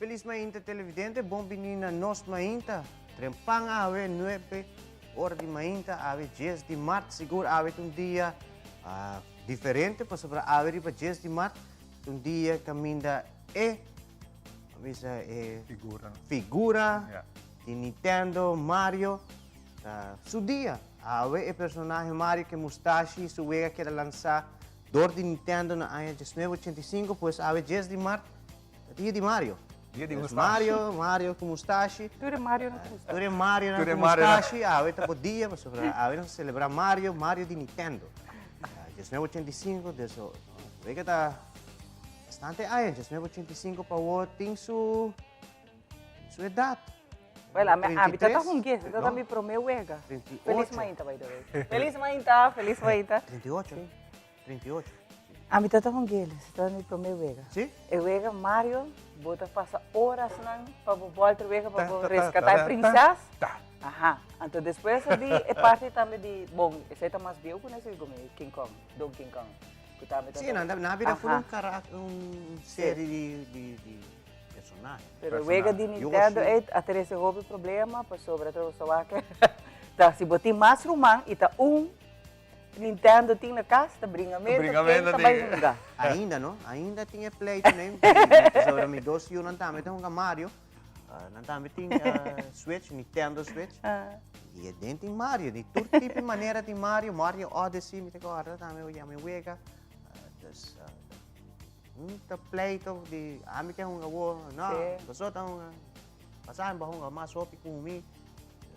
Feliz Mainta televidente, bom menina nos Mainta. Trempang ave 9 horas de Mainta, ave 10 de março, seguro ave um dia diferente, para sobre ave para 10 de março, um dia caminha figura Yeah. de Nintendo, Mario, su dia. Ave personagem Mario que mustache, su vega que lançar door de Nintendo na ano 1985, pois ave 10 de março, dia de Mario. Dia de Pues mustache. Mario com mustache. Tu eres Mario no te gusta. Tu eres Mario Tu eres com Mario, mustache. Ahorita por dia, ahorita celebrar Mario de Nintendo. 1985, eso, ve que está bastante años, 1985 para vos, tem su edad. Well, a 33, tá com guia, então no? também pro meu ega. 38. Feliz Mainta, by the way. Feliz Mainta, feliz Mainta. 38, 38. A mitad tá com guia, então pro meu ega. Sim? Eu ega Mario, bota passa horas não para voltar ega para Ta, ta, resgatar ta, a princesa. Ta. Aha. Então depois é parte também de, bom, esse tá mais viu com esse como King Kong, Donkey King Kong. Que também Sim, na vida foi Aha. série de personagens. Pero Personagem. wega di Nintendo Yoshi. a ter esse hobby problema para sobre a sua que tá se botar mais rumang ita Nintendo tem na casa tá bringamento Bringamento tá de- vai jogar. Ainda, não? Ainda tinha Play também. Sobre mi dos yun ang tama. Ito Mario. Nantami ting Switch, Nintendo Switch. E dentro tem Mario. De todo tipo de maneira de Mario. Mario Odyssey, me tenho agora também o Yami Wega. Tá Play to de ami tem gawo. Não, Sim. basot ang pasahan ba kung mas hopi kumi.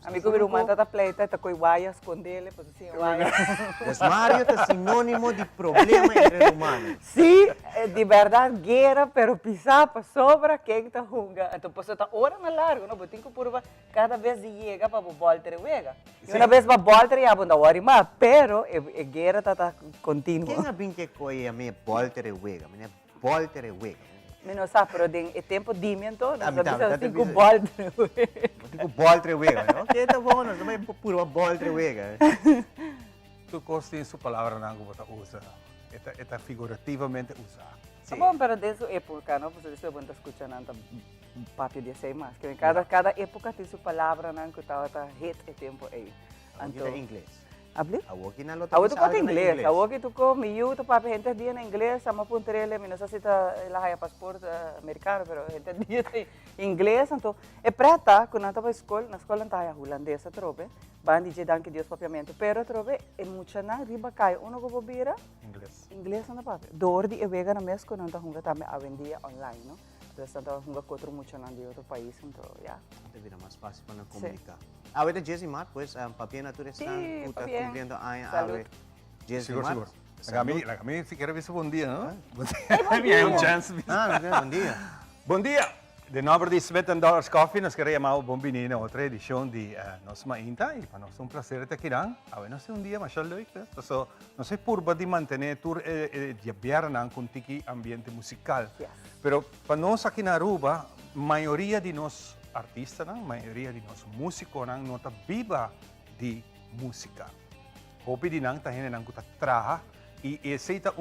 Amigo meu irmão tá play tá com wires com dele, pues assim, wires. Mas Mario é sinônimo de problema entre humanos. Sim, de verdade guerra, pero pisar para sobra quem tá junga. Então pues tá hora na largo, não, botinho que por cada vez chega para voltar wega. E uma vez para voltar já bunda hora mais, pero a guerra tá contínua. Quem a bem que coi a minha Bolter Wega, minha Bolter Wega. Menos sabe, pero de tempo dimiento, não Tá, tá, sabe tá, cinco tá, voltas. Tipo Bolter Wega. Ok, tá bom, nós também puro Bolter Wega. Tu costi su palavra não bota usa. Eta figurativamente usa. Tá bom, pero desde a época, não? Você disse que escutando anta papi de sei mais. Que cada época tem sua palavra, não? Que tá hit o tempo aí. Então, inglês. Habli? Awaki na lota. Awak tu kata inglês. Awak tu ko miu tu papi gente dia na inglês, sama pun terele, minus asita lahaya pasport americano, pero gente dia tem inglês, então é preta, quando anta para escola, na escola anta ya holandesa trobe, bandi je danke Dios papiamento, pero trobe é mucha na riba cai, uno ko bobira Inglês. inglês anda papi. Dor di evega na mes quando anta hunga também a vendia online, no? Então anta hunga contra mucho na de outro país, então ya. Vida mais fácil para comunicar. Ahorita Jesse Mark, pues, papi natureza Sí, está papi. cumpliendo años. Salud. Jesse Seguro, Mark. seguro. Salud. La kami si quer visto bom dia, não? Bom bom dia. dia. chance. Bom dia. Bom dia. De nome de Smith Dollars Coffee, nós queremos bom menino outra edição de Nos Mainta e para nós é um prazer ter aqui. A nós é um dia mais leuk, so nós é purba de manter tur de abernan com tiki ambiente musical. Yes. Pero para nós aqui na Aruba, maioria de nós artistas, maioria de nós músicos não está viva de música. Hopi di nang tahin nang kuta traha e esse é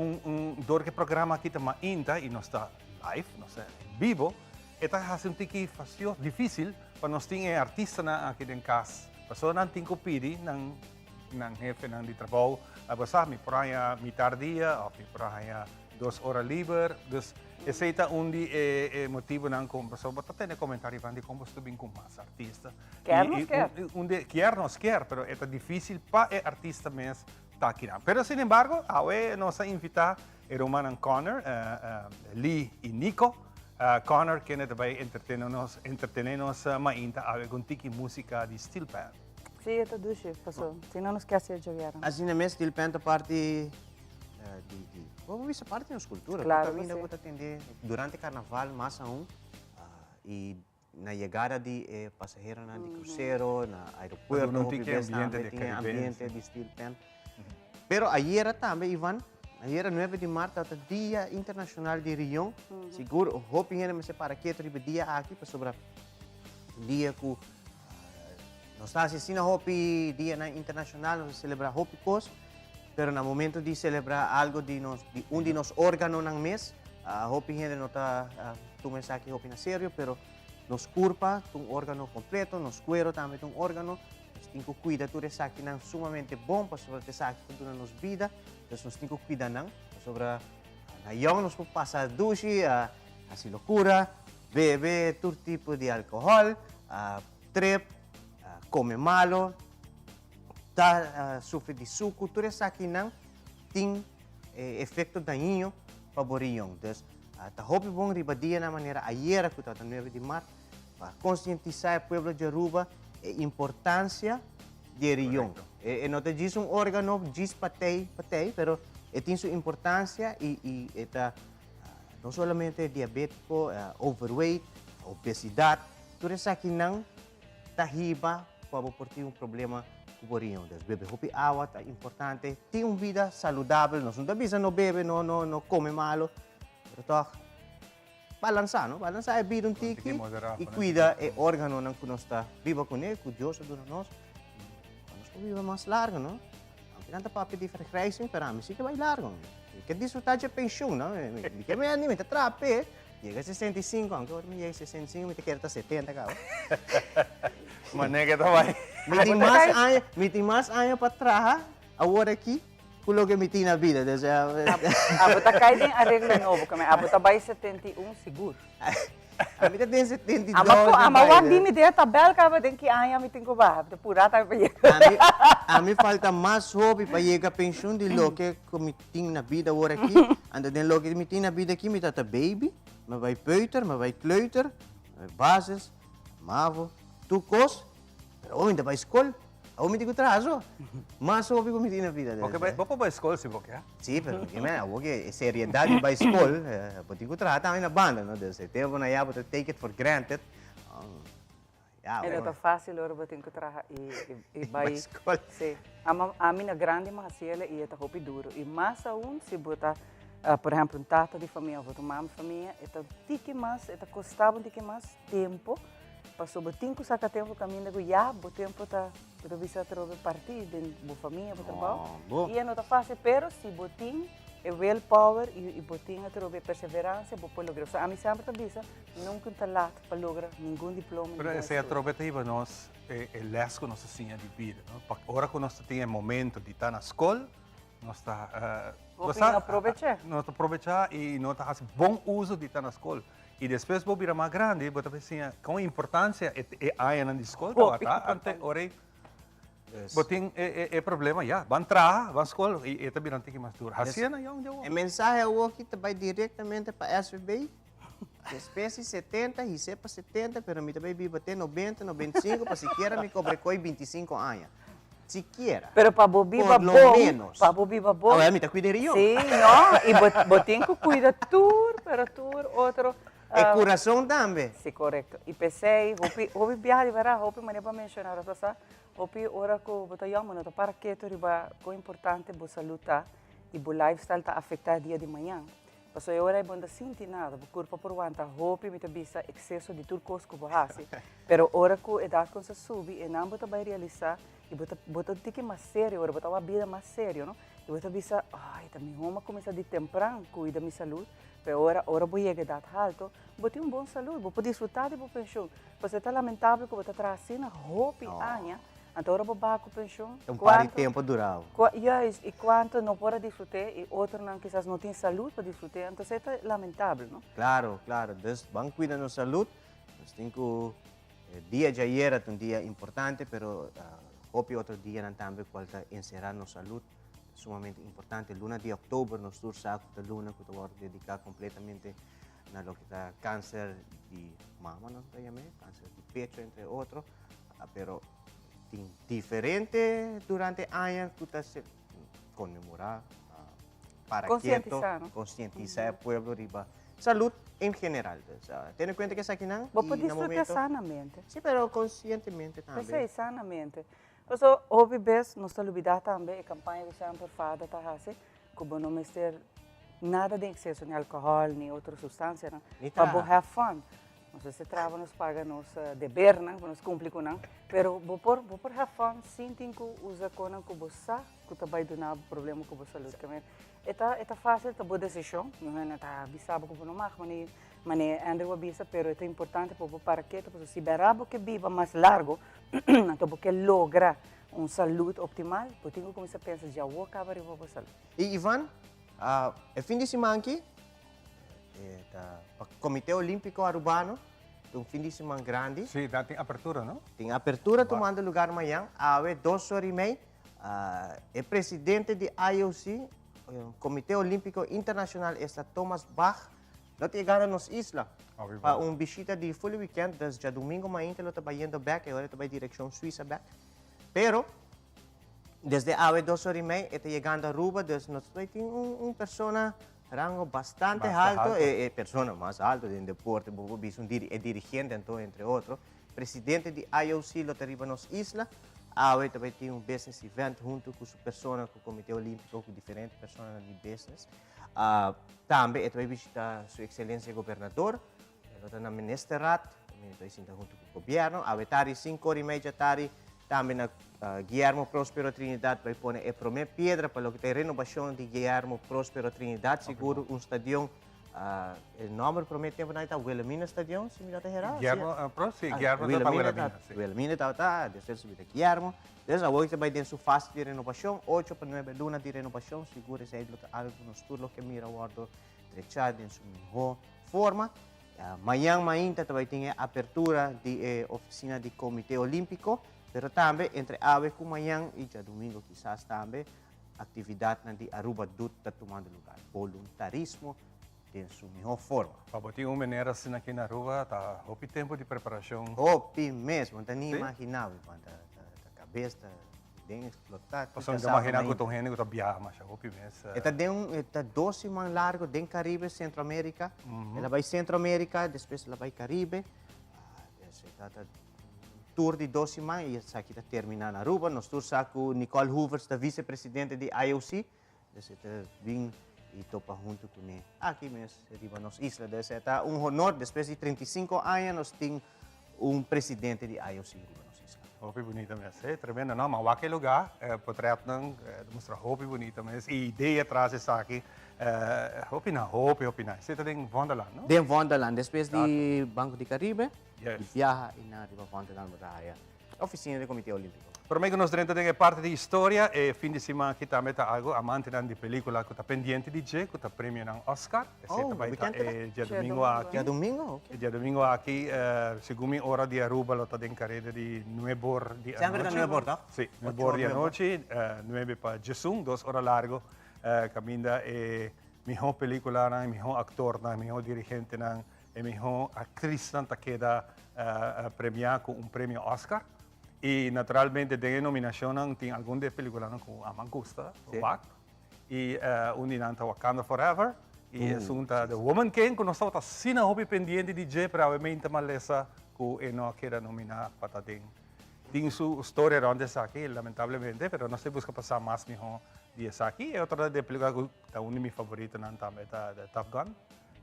dor que programa aqui tá Mainta e nós está live, nós está vivo. Eta hasin tiki fasyo difícil para nós tinha artista na aqui em casa. Paso nang tingko pidi ng jefe ng di trabaho. Abasa mi praia mi tardia, o mi praia 2 horas libre. Dus esse é motivo ng kung paso basta tem comentário van di como estou bem com mais artista. Quer nos quer, pero é difícil para artista mesmo tá aqui. Pero sin embargo, awe nos invita Roman Connor, Lee e Nico. Connor que também entretenernos Mainta com tiki música de steel band. Sim, tá duche, passou. Se não nos quer ser jogar. Assim na mesa, ele penta parte vamos ver essa parte da escultura. Claro, Também você. vou atender durante o carnaval, mais e na chegada de passageiro de cruzeiro, na aeroporto, Não tem tinha ambiente de steel pen. Pero ayer também, Ivan, ayer 9 de março, é o Dia Internacional de Rion. Seguro, hoping que me para que o dia aqui para sobre o dia que nós estamos assistindo hopi Dia Internacional, nós celebra hopi cos, pero no momento de celebrar algo de nos de um de nos órgãos ng mês, hoping que não está tu me saque hopi na serio, pero nos curpa tung órgano completo, nos cuero também tung órgano, nos tinko cuida tu saque nang sumamente bom para sobre te saque tu na nos vida, então nos tinko cuida nang sobre na yong nos passa dushi, assim loucura, bebe todo tipo de álcool, trip, come malo, sofre de suco, tudo isso aqui não tem efeito daninho para o riong. Então, tá hope bom ribadia na maneira ayer que tá 9 de março para conscientizar o povo de Aruba a importância de riong. E não te diz órgano diz patei, pero tem sua importância e está não somente diabético, overweight, obesidade, tudo isso aqui não tá riba para portar problema com o riong. Bebe hopi água é importante, tem uma vida saudável, não só bisa não bebe, não come malo, pero balançar, não? Balançar é vida tiki e cuida o órgano não que nós está viva com ele, curioso do nós, nós viva mais largo, não? Não tem para pedir frequência, para mim, sim que vai largo. Que desfrutar de pensão, não? Que me anima, te trape, chega a 65, agora me chega a 65, me te quer 70, cara. Mané que vai. Me tem mais anos para trás, agora aqui, coloque me tem na vida. Abota cai tem arreglo novo, kami abota vai 71 seguro. A vida tem 72. Ama wag di mi dia tabel ka ba den ki aya mi tinko ba, de pura ta pa A mim falta mais hobby para chegar a pensão de lo que me tem na vida agora aqui. Anda den lo que me tem na vida aqui, me tá baby, me vai peuter, me vai kleuter, bases, mavo, tukos. Pero ainda vai escola. Ako me digo trazo. Mas hobby ko me tem na vida. Okay, ba ba escola si Boke? Sim, pero que man, okay, seriedade vai escola. Pati ko trata na banda, no? Desse tempo na yabo to take it for granted. Era tão fácil ora batin ko traha e vai escola. Sim. A minha grande mahasiela e eta hopi duro. E mais aún se bota por exemplo, tata de família, ou mama família, eta tiki mais, eta custava tiki mais tempo. Passou botinho saca tempo caminho do já, o tempo tá para bisa trobe partir de boa família, boa trabalho. E não tá fácil, pero se botinho é willpower e botinho trobe perseverança, boa lograr. A mim sempre tá bisa, nunca tá lá para lograr nenhum diploma. Pero essa trobe tá iba nós é lesco nossa sinha de vida, não? Agora que nós tem momento de estar na escola, nós tá aproveitar e nós tá fazendo bom uso de estar na escola. E depois vou virar mais grande, vou pensar com a importância é aí na escola, tá? Ante ore, botin é problema já, van entrar, van escola e também não tem mais duro. Assim na yong o mensagem é o que vai diretamente para SBI. Espécie 70, e para 70, pero me também vive até 90, 95, para sequer me cobre coi 25 anos. Sequer. Pero para bobiba bom, para bobiba bom. Agora me tá cuidando. Sim, não, e botin que cuida tur, outro. E coração também. Sim, correto. E pensei, hopi viajar de verá, hopi maneira para mencionar essa sa, hopi ora que bota yama no para que tu riba co importante bo saúde e bo lifestyle tá afetar dia de manhã. Passo eu ora é bom da sentir nada, bo corpo por wanta, hopi me tabisa excesso de turcos que bo hasi. Pero ora que edad com se subi e não bota vai realizar e bota tique mais sério, ora bota uma vida mais sério, não? E bota bisa, ai, também uma começa de temprano cuida minha saúde. Ora vou chegar a alto, vou ter bom saúde, vou poder desfrutar de boa pensão. Você está lamentável que você está trazendo roupa e anha, então ora vou baixar com pensão. Para tempo durar. E quanto não pode desfrutar e outro não quizás não tem saúde para desfrutar, então você está lamentável, não? Claro. Então, vamos cuidar da saúde. Nós temos que dia de ayer é dia importante, pero outro dia também pode encerrar na saúde. Sumamente importante. Luna de outubro, nós saco da luna que vamos dedicar completamente na lo que está câncer de mama, não se chama, câncer de pecho, entre outros. Pero tem diferente durante anos que está se comemorar, para conscientizar o povo riba saúde em geral. Tendo em conta que isso aqui não. Vou poder desfrutar sanamente. Sim, pero conscientemente também. Sim, sanamente. Então, houve vez, nós estamos olvidando também a campanha que sempre faz, que não ter nada de excesso de álcool, nem outra substância, para have fun. Não sei se trava nos paga nos dever, para nos cumprir com não. Pero, vou por have fun, sinto que usa coisa que você que também dá problema com a saúde. É fácil, é boa decisão, não é? Está bisabo que não marca, mas Mas Andrew avisa, pero é importante para que se berabo que viva mais largo, então porque logra saúde optimal, eu tenho como você pensa, já vou acabar de boa saúde. E Ivan, e fim de semana aqui, o Comitê Olímpico Arubano, um fim de semana grande. Sim, tem apertura, não? Tem apertura tomando lugar amanhã, às 2h30. O presidente do IOC, o Comitê Olímpico Internacional, está Thomas Bach, não te chegando nas islas. Para visita de full weekend, desde domingo amanhã, ele está indo back, agora está em direção Suíça back. Pero, desde às 2h30, está chegando a Aruba, desde nós temos pessoa rango bastante alto, e persona mais alta do deporte, é dirigente, então, entre outros. Presidente do IOC, lo arriba nas islas. Também tem business event junto com a pessoa, com o Comitê Olímpico, com diferentes pessoas de business. Também vai visitar Sua Excelência Governador, está na Ministerrat, também vai junto com o governo. Tari 5h30 tarde, também na Guillermo Próspero Trinidad vai pôr a primeira pedra para o que tem renovação de Guillermo Próspero Trinidad, seguro estadião. O nome do primeiro tempo não está Wilhelmina Stadium, se me dá errado. Guillermo, sim, Guillermo está para Wilhelmina. Wilhelmina está, depois subir Guillermo. Depois a hoje vai ter sua fase de renovação, 8 para 9 lunas de renovação, seguro se hay alguns turnos que mira o ordo trechado em sua melhor forma. Amanhã vai ter a apertura da oficina do Comitê Olímpico, mas também entre ave com amanhã e já domingo, quizás também, atividade de Aruba Dut está tomando lugar. Voluntarismo em sua melhor forma. Para botar maneira assim aqui na rua, tá houve tempo de preparação. Houve mesmo, não nem imaginava, a cabeça bem explotada. Você não imagina que o gente está viajando, mas houve mesmo. Está 12 semanas largo dentro do Caribe, Centro-América. Ela vai Centro-América, depois ela vai Caribe. Tour de 12 semanas e essa aqui está terminando na Aruba. Nós tour com Nicole Hoover, da vice-presidente do IOC. Está vindo e topa junto com ele. Aqui mesmo, arriba nas islas. É honor, depois de 35 anos, nós temos presidente do IOC arriba nas islas. Houve bonita mesmo, tremendo, não? Mas aquele lugar, portrait não, demonstra houve bonita mesmo. E ideia atrás dessa aqui, houve não. Você está em Wonderland, não? Em Wonderland, depois de Banco de Caribe, viaja e na arriba Wonderland, a oficina do Comitê Olímpico. Para mim, que nós dentro de parte de história, e fim de semana aqui também está algo amante de película que está pendente de J, que está prêmio ng Oscar. Dia domingo aqui. Dia domingo? Dia domingo aqui, segundo a hora de Aruba, lo está em carreira de 9 horas de noite. Sempre 9 horas, Sim, 9 horas de noite, 9 para Jesum, 2 horas largo. Caminda e melhor película, melhor actor, melhor dirigente, e melhor atriz que queda premiada com prêmio Oscar. E naturalmente tem nominação tem alguma de película com a Mangusta, o Bach, e unidade Wakanda Forever, e a segunda The Woman King, que nós estamos assim na hobby pendente de J para a mente malesa que não quer nominar para tem sua história onde está aqui, lamentavelmente, mas nós temos que passar mais melhor dia aqui. E outra de película que é uma de minhas favoritas também é Top Gun.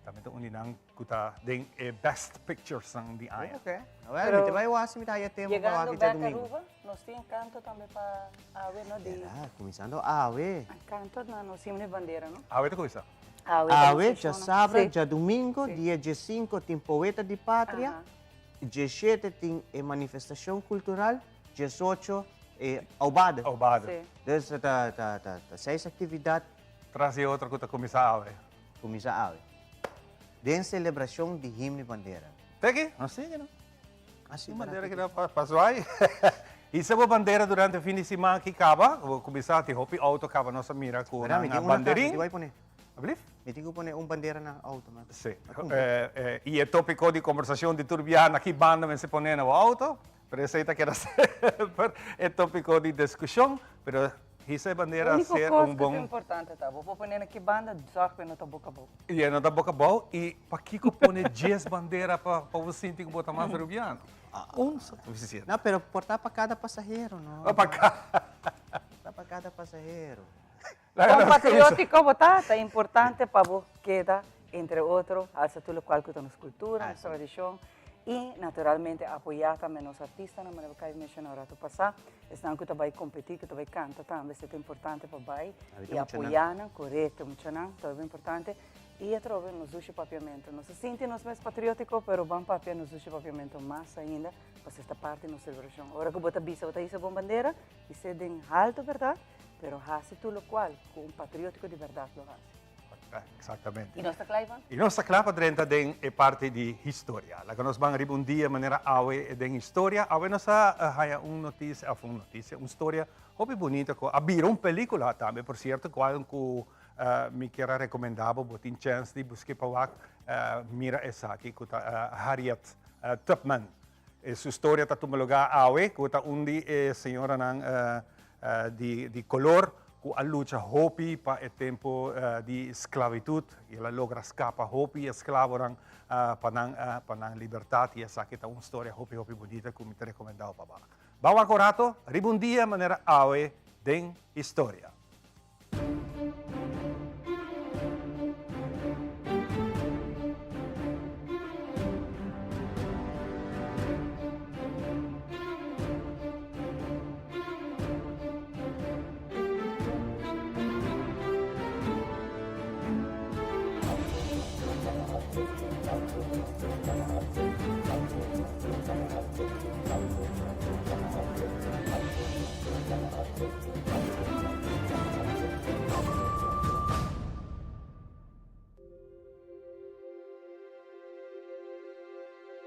Também tem unidade que está em Best Pictures de ano. Ok. Agora, vai o assim, vai ter tempo para aqui domingo. Aruba, nós temos canto também para ave, não de. Começando a ave. Canto na nós temos bandeira, não? Ave de coisa. Ave, já sábado, já domingo, dia 5 tem poeta de pátria, dia 7 tem manifestação cultural, dia 8 é aubada. Aubada. Então, tá 6 atividades. Trazer outra que está começar a ave. Começar a ave. Tem celebração de himno e bandeira. Tem aqui? Não sei, não. Assim, bandeira que não passou aí. E se a bandeira durante o fim de semana que acaba, vou começar a ter hopi auto acaba nossa mira com a bandeirinha. Vai poner. Ablif? Me tenho que poner bandeira na auto. Sim. E o tópico de conversação de turbiana aqui banda me se põe no auto, pero isso aí está querendo ser é tópico de discussão, pero isso é bandeira a ser bom. É importante, tá? Vou pôr aqui banda, só que não tá boca a boca. E não tá boca a boca e para que põe 10 bandeiras para você sentir que botar mais rubiano? Só suficiente. Não, pero portar para cada passageiro, não. Para cada passageiro. Como patriótico, botar, é importante para você queda, entre outros, alça tudo qual que está na cultura, na tradição. E, naturalmente, apoiar também os artistas, na maneira que eu mencionei no passado, estão que vai competir, que vai cantar também, isso é importante para vai, e apoiar, correto, muito não, tudo é importante. e trove no sushi papiamento. Nós se sente nos mais patriótico, pero vamos papia no sushi papiamento mais ainda, para esta parte da celebração. Agora que bota bisa, bota isa bom bandeira, e se den alto, verdade? Pero hasi tu lo qual, com patriótico de verdade lo hasi. Exatamente. E nós está claiva? E nostra clapa drenta den é parte de história. La que nos van ribundia maneira awe den história. Awe nos haya notícia, uma história hobby bonita ko. Abira película também, por certo, qual que me quero recomendar, botin chance de buscar para mira essa aqui, que Harriet Tubman. Sua história está tumuluga awe, que está senhora de color, que a luta hopi para o tempo de esclavitud, e ela logra escapar hopi escravo para a liberdade, e essa aqui está uma história hopi bonita que me recomendava para lá. Bawa Corato, ribundia maneira awe den história.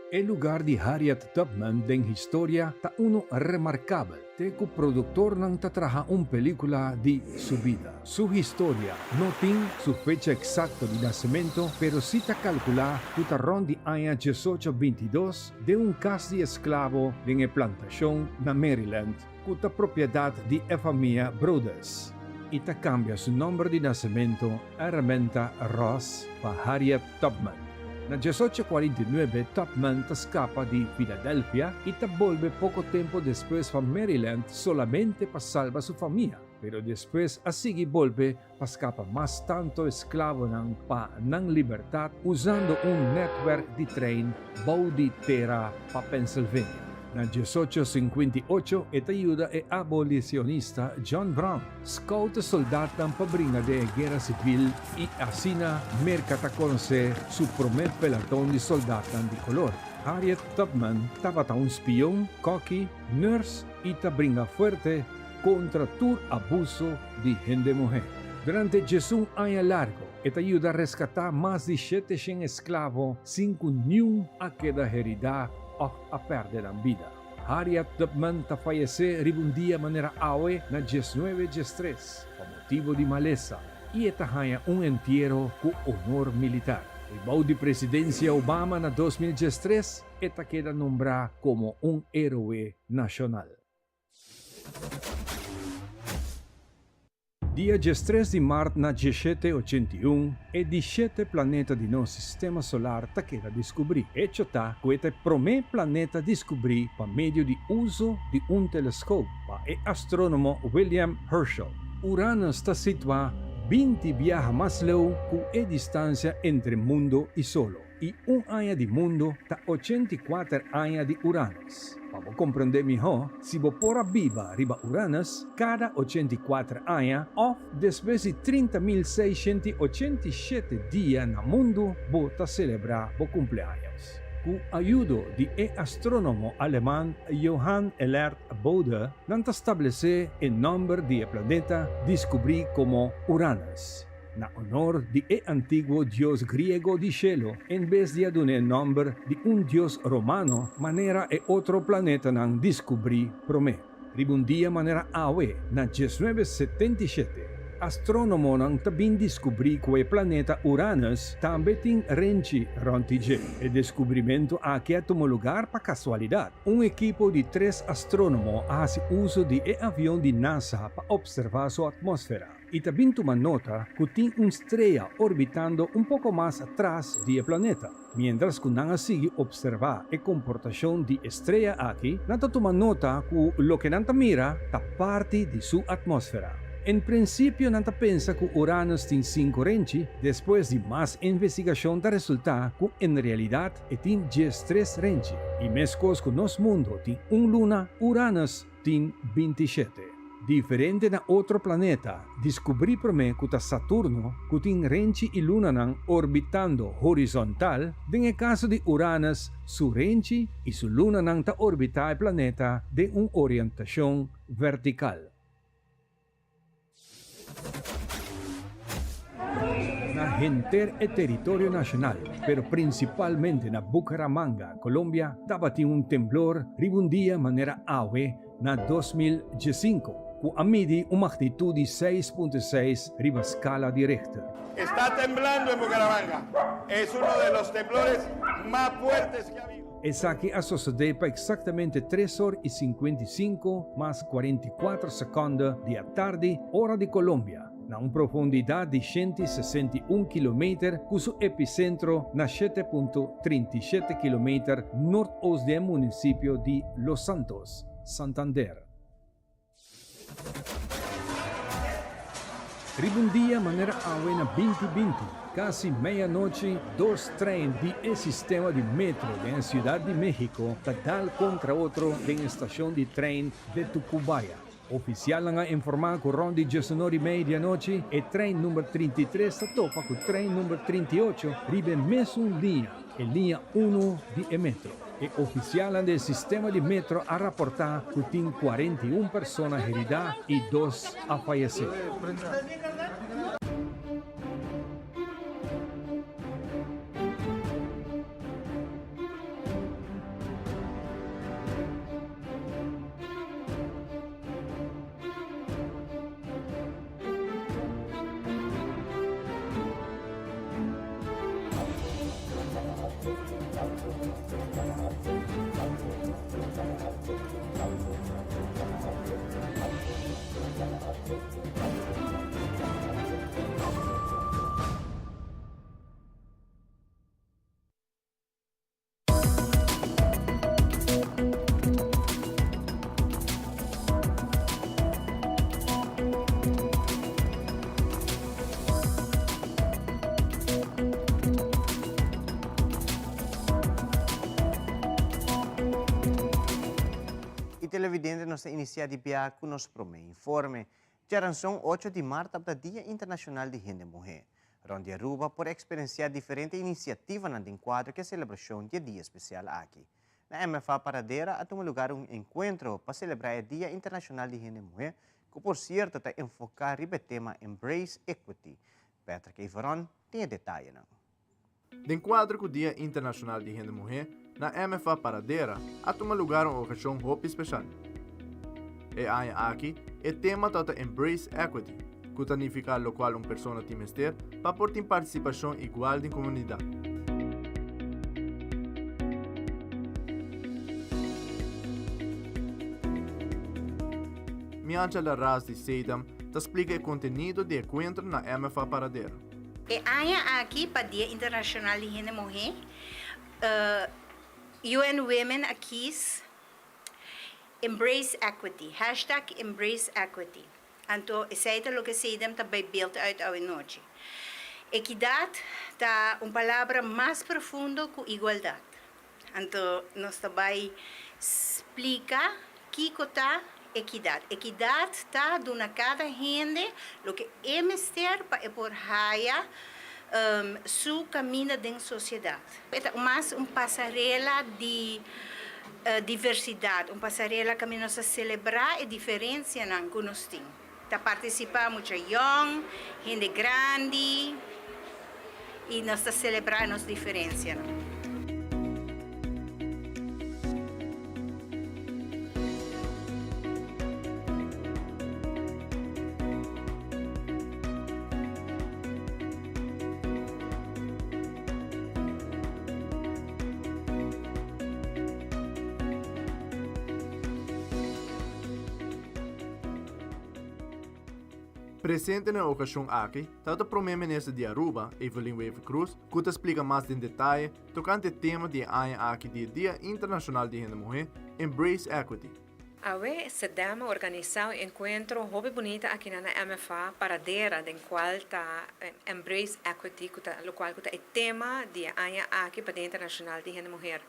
El lugar de Harriet Tubman den historia ta uno remarcable, te cu productor ng tatraja película de su vida. Su historia no tiene su fecha exacta de nacimiento, pero sí ta calcula tutarron de año 1822 de un cas de esclavo en la plantación na Maryland, cuya propiedad de la familia Brothers. Y ta cambia su nombre de nacimiento a Hermenta Ross para Harriet Tubman. Na 1849, Tubman escapa de Filadelfia y vuelve poco tiempo después a Maryland solamente para salvar su familia. Pero después así vuelve para escapar más tanto esclavo para libertad usando un network de tren bau de terra para Pennsylvania. Na 1858, esta ayuda e abolicionista John Brown, scout soldat ng pabrina de guerra civil y asina mercata conocer su primer pelotón de soldados de color. Harriet Tubman estaba un spion, cocky, nurse y bringa fuerte contra todo abuso de gente mujer. Durante un año largo, esta ayuda a rescatar más de 700 esclavos sin que ninguno a queda herida o a perder la vida. Harriet Tubman fallece ribundia maneira awe na 19-3 por motivo de maleza y esta haya un entierro con honor militar. El bau de presidencia Obama na 2013 esta queda nombrada como un héroe nacional. Dia 13 de março na 1781 e 17 planetas do nosso sistema solar ta queda descobrir. Hecho tá que este primeiro planeta descobrir por meio de uso de telescópio para o astrônomo William Herschel. Urano está situado 20 viajes mais longe que a distância entre mundo e solo. E ano de mundo está 84 anos de Uranus. Para compreender melhor, se você pôr viva riba Uranus, cada 84 anos, ou depois de 30.687 dias no mundo, você celebrar o cumpleaños. Com a ajuda de astrônomo alemão Johann Elert Bode, não estabelecer o nome do planeta descobrir como Uranus. Na honor de antiguo dios griego de cielo, en vez de dar el nombre de un dios romano, manera otro planeta nan descubrí prome. Ribundia manera awe na 1977. Astrónomo nan tabin descobri que o planeta Uranus também tem renchi rontige. O descobrimento aqui tomou lugar para casualidade. Um equipo de 3 astrónomos faz uso de avião de NASA para observar sua atmosfera. E também toma nota que tem uma estrela orbitando um pouco mais atrás do planeta. Mientras que não sigue observar a comportação de estrela aqui, não toma nota que o que não mira está parte de sua atmosfera. En princípio, não pensa que Uranus tem 5 renchi, depois de mais investigação da resulta que, em realidade, tem 13 renchi. E mesmo que nosso mundo tem luna, Uranus tem 27. Diferente na outro planeta, descobri prome que Saturno que tem renci e Luna nang orbitando horizontal, den caso de Uranus, su renci e su Luna nang ta orbita el planeta de orientação vertical. Na enter e território nacional, pero principalmente na Bucaramanga, Colômbia, dabati temblor ribundia maneira ave na 2015. Cu amidi uma magnitude 6.6 riba escala de Richter. Está temblando en Bucaramanga. Es uno de los temblores más fuertes que ha habido. Essa aqui a suceder para exactamente 3 horas e 55 mais 44 segundos da tarde, hora de Colômbia, na uma profundidade de 161 km, cujo epicentro na 7.37 km norte-oeste do município de Los Santos, Santander. Ribundia maneira ave na 2020, quase meia-noite, 2 trens de sistema de metro da Cidade de México tal contra outro da estação de trem de Tacubaya. Oficial nga informar que ronde 19:30 da noite e trem número 33 se topa com o trem número 38 ribe mesmo linha, a linha 1 de metro. E oficial do sistema de metro a rapportar que tem 41 pessoas heridas e 2 a falecer. E televidente nossa inicia de Pia com nos prome informe. Já são 8 de março da Dia Internacional de Gente Mulher, onde Aruba por experienciar diferentes iniciativas no enquadro que a celebração de dia especial aqui. Na MFA Paradeira, há um lugar encontro para celebrar o Dia Internacional de Gente Mulher, que por certo está enfocado no tema Embrace Equity. Patrick Ivaron tem detalhe. De enquadro com o Dia Internacional de Gente Mulher, na MFA Paradeira, há um lugar uma ocasião muito especial. E aqui, o tema é Embrace Equity, que significa o qual uma pessoa tem mestre para ter participação igual na comunidade. Miancha Larraz de Seidam te explica o conteúdo do encontro na MFA Paradeira. E aqui para o Dia Internacional de Gente Mulher, UN Women aqui Embrace Equity, #Embrace Equity. Então, isso é o que se também built out a noite. Equidade é uma palavra mais profunda que igualdade. Então, nós também explica que é equidade. Equidade está dando cada gente o que é mestre para por raia su caminho dentro da sociedade. É mais uma passarela de diversidade, uma passarela que nós celebrar a diferença que nós temos. Está participar muito young, gente grande, e nós está celebrar as diferenças. Presente na ocasião aqui, está o primeiro-ministro de Aruba, Evelyn Wave Cruz, que te explica mais em detalhe tocante o tema de aqui do Dia Internacional de Gente Mulher, Embrace Equity. Awe sedama organizar um encontro hobby bonita aqui na MFA Paradera, den qual está Embrace Equity, lo qual é tema de año aqui para o Internacional de Gênero Mulher.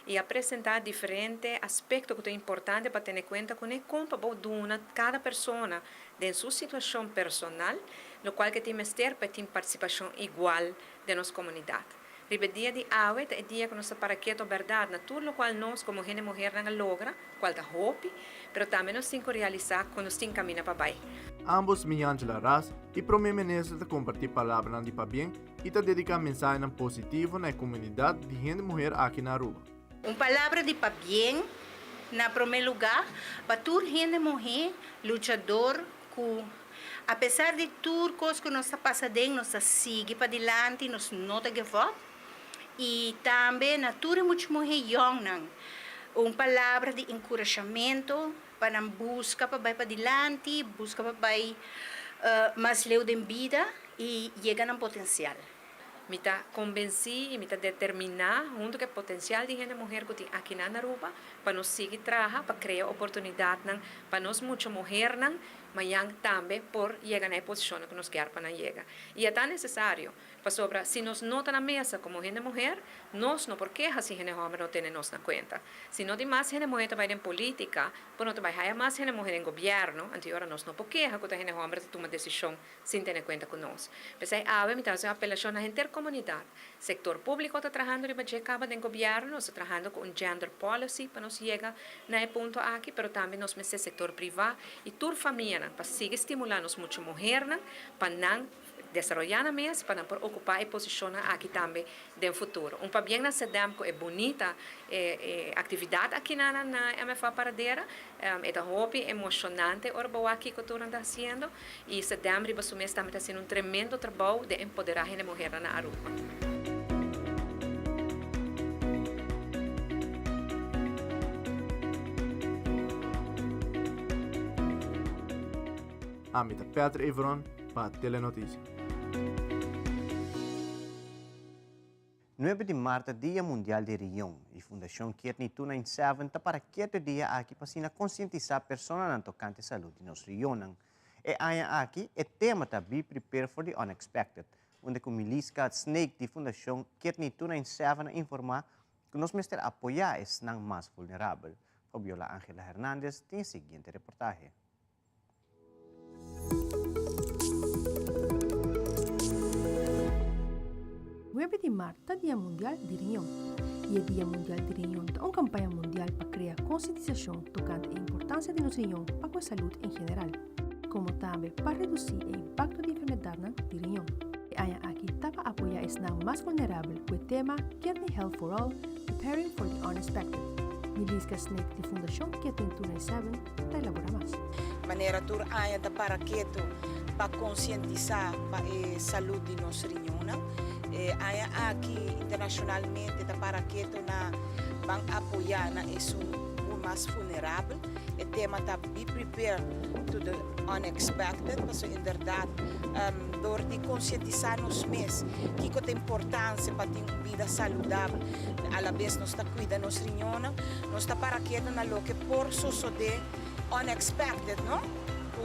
E apresentar diferentes aspectos que é importante para ter em conta com como duna cada pessoa em sua situação personal, lo qual que tem mestre para ter participação igual de nossa comunidade. Ribe dia de awe é dia que nós para que a verdade, na tudo o qual nós como gente mulher não logra, qual da hope, pero também nós temos que realizar quando nós temos caminho para baixo. Ambos me Angela Ras e para mim menesa de compartilhar palavras de para bem e te dedicar mensagem positivo na comunidade de gente mulher aqui na Aruba. Palavra de para bem, na primeiro lugar, para toda gente mulher, lutador, que apesar de tudo coisas que nós está passando, nós está seguindo para adiante, nós não está give up. E também na toda muito mulher young, palavra de encorajamento para buscar para adiante, buscar para mais leu de vida e chegar ao potencial. Me está convenci e me está determinar junto com o potencial de gente mulher que tem aqui na Aruba para nós seguir trabalhando, para criar oportunidade para nós muitas mulheres mas também por chegar na posição que nós queremos para chegar. E é tão necessário para sobre se nós não estamos na mesa como gente mulher, nós não por queja se gente homem não tem nós na conta. Se não tem mais gente mulher vai em política, por não vai ter mais gente mulher em governo, anterior nós não por queja que a gente homem toma decisão sem ter em conta com nós. Mas aí a me traz uma apelação à intercomunidade. Sector público está trabalhando e vai chegar em governo, está trabalhando com gender policy para nós chegar na ponto aqui, mas também nós meses sector privado e toda família para seguir estimulando as muitas mulheres para não desenvolver na mesa, para não ocupar a posição aqui também no futuro. Para bem na SEDAM, que é bonita atividade aqui na MFA Paradera, é um hobby emocionante o aqui que estou fazendo e SEDAM também está fazendo tremendo trabalho de empoderar a mulher na Aruba. Amita Petra Ivron para Telenotícias. 9 de março, Dia Mundial de Riyon. A Fundação Kietni 297 está para que dia aqui para conscientizar pessoas na tocante saúde nos riyonan. E aqui é tema da Be Prepared for the Unexpected, onde o Miliska Snake de Fundação Kietni 297 informa que nós mestre apoiar os não mais vulneráveis. Fabiola Ángela Hernández tem o seguinte reportagem. 9 de março, Dia Mundial de Riyon. E o Dia Mundial de Riyon é uma campanha mundial para criar conscientização tocante a importância de nos riyon para a saúde em geral, como também para reduzir o impacto de enfermidade de riyon. E aqui para apoiar os não mais vulneráveis com o tema Kidney Health for All, Preparing for the Unexpected. Miliska Snake de Fundação Kietni 297 para elaborar mais. Maneira tur aya da para keto para conscientizar para a saúde de nos riyon. Aya aqui internacionalmente da para que na bang apoiar na isso o mais vulnerável o tema tá be prepared to the unexpected mas em verdade dor de conscientizar nos mesmos que tem importância para ter uma vida saudável à la vez nós está cuidando nos riñones nós está para que na lo que por suceder unexpected não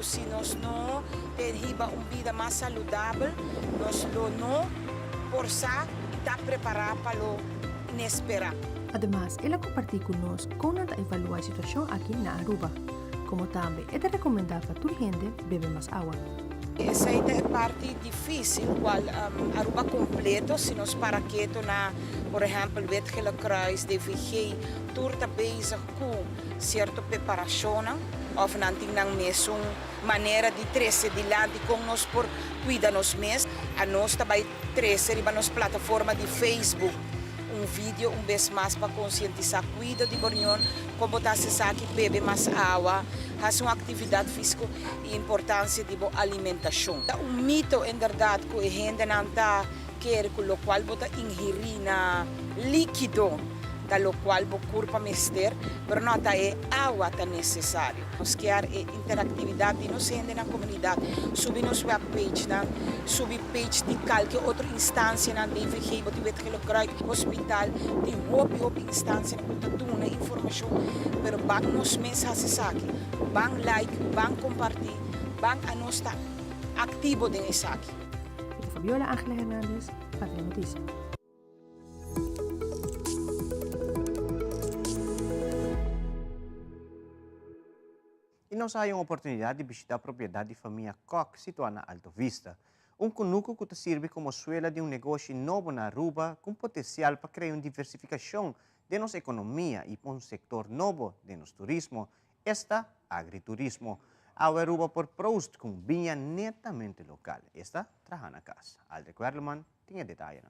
se nós não termos uma vida mais saudável nós não por sa está preparado para o inesperado. Además, ela compartilha conosco como ela evalua a situação aqui na Aruba, como também é de recomendar para toda gente beber mais água. Essa é a parte difícil, qual Aruba completo, se nós para que na, por exemplo, o Wetgele Kruis, DVG, turta bezig com certa preparação, ou não tem a mesma maneira de trazer de lado com nós por cuidar nos mesmos. A nós também trazer para nossa plataforma de Facebook vídeo vez mais para conscientizar cuida de bornion, como está se sabe bebe mais água, faz uma atividade física e importância de boa alimentação. Mito em verdade que a gente não está quer com o qual bota ingerir na líquido da lo qual bo curpa mester, pero não tá é água tá necessário. Nós quer interatividade nos gente na comunidade, subir nos webpage, subir page de qualquer outra instância na DVG, de wetgelo kruik, hospital, de hoop instância na kuta tuna informação, pero bang nos mensagens aqui, bang like, bang compartir, bang a nós tá ativo desse aqui. Fabiola Ángela Hernández, Patria Notícia. E nós temos a oportunidade de visitar a propriedade de família Koch, situada na Alto Vista. Conuco que serve como suela de negócio novo na Aruba, com potencial para criar uma diversificação de nossa economia e para um setor novo de nosso turismo, agriturismo. A Aruba por proust com vinha netamente local. Trabalha na casa. Aldrich Werleman tinha detalhe.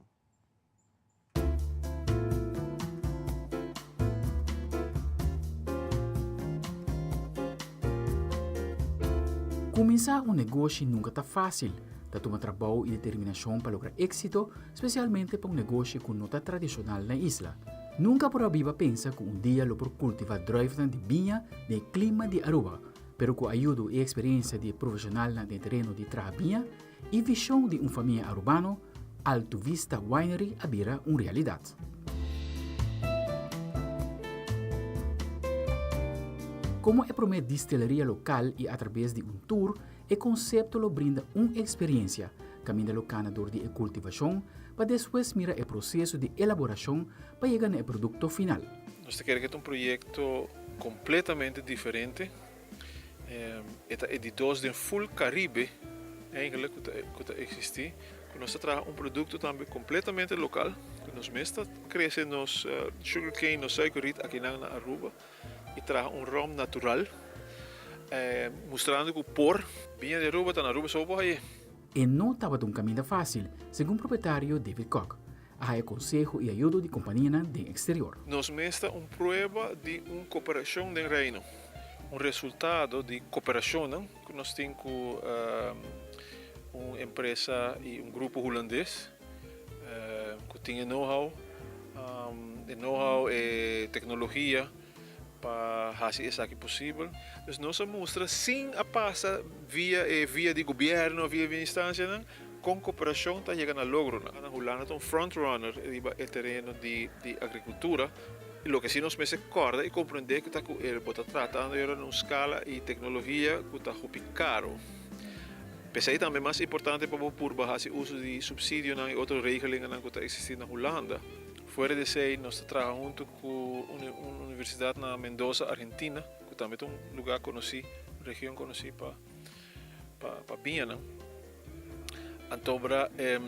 Começar um negócio nunca está fácil. Tá toma trabalho e determinação para lograr êxito, especialmente para um negócio com nota tradicional na isla. Nunca por viva pensa que um dia lo por cultivar drive de vinha de clima de Aruba, pero com a ajuda e experiência de profissional na terreno de vinha e visão de família arubano, Alto Vista Winery abrirá uma realidade. Como é para uma destileria local e através de um tour, o conceito lo brinda uma experiência, caminho do canador de cultivação, para depois mirar o processo de elaboração para chegar ao produto final. Nós queremos que é um projeto completamente diferente. É de dois de full Caribe, eigenlijk, que existe. Nós trazemos um produto também completamente local. Nós mesmos crescemos sugarcane, no suikerriet aqui na Aruba. E traz rom natural, mostrando que por vinha de Aruba está na Aruba só para aí. E não estava um caminho fácil, segundo o proprietário David Koch. Há conselho e ajuda de companhia do exterior. Nós mesmos prova de uma cooperação no reino. Resultado de cooperação que nós temos com uma empresa e grupo holandês que tem know-how e tecnologia para fazer isso aqui possível. Então, nós mostramos sem a passar via de governo, via instância, com cooperação está chegando a logro. A Holanda é um front-runner no terreno de agricultura. E o que sim nós me acorda e compreender que ele está tratando de uma escala e tecnologia que está muito caro. Pensei também mais importante para por baixar o uso de subsídio e outras regelingen que está existindo na Holanda. Fora de aí, nós trabalhamos junto com uma universidade na Mendoza, Argentina, que também é um lugar conhecido, região conhecida para vinha. Então,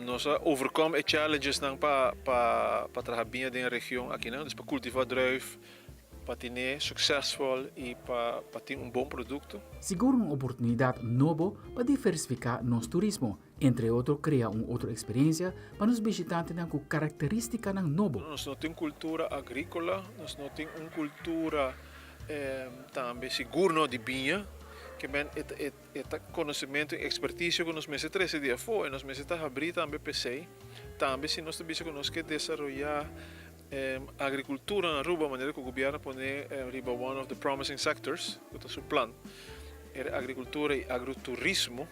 nós overcome challenges para trabalhar bem na região aqui, então, para cultivar druif, para ter succesvol e para ter bom produto. Segura uma oportunidade nova para diversificar nosso turismo. Entre outros, criar uma outra experiência para os visitantes com características novas. Nós não temos cultura agrícola, nós não temos uma cultura também segura de vinha, que é conhecimento e expertise que nós meses 13 dias foi, nós meses está abrir também PC, também se nós temos que desenvolver agricultura na Aruba, maneira que o governo põe riba one of the promising sectors, que está seu plano, é agricultura e agroturismo.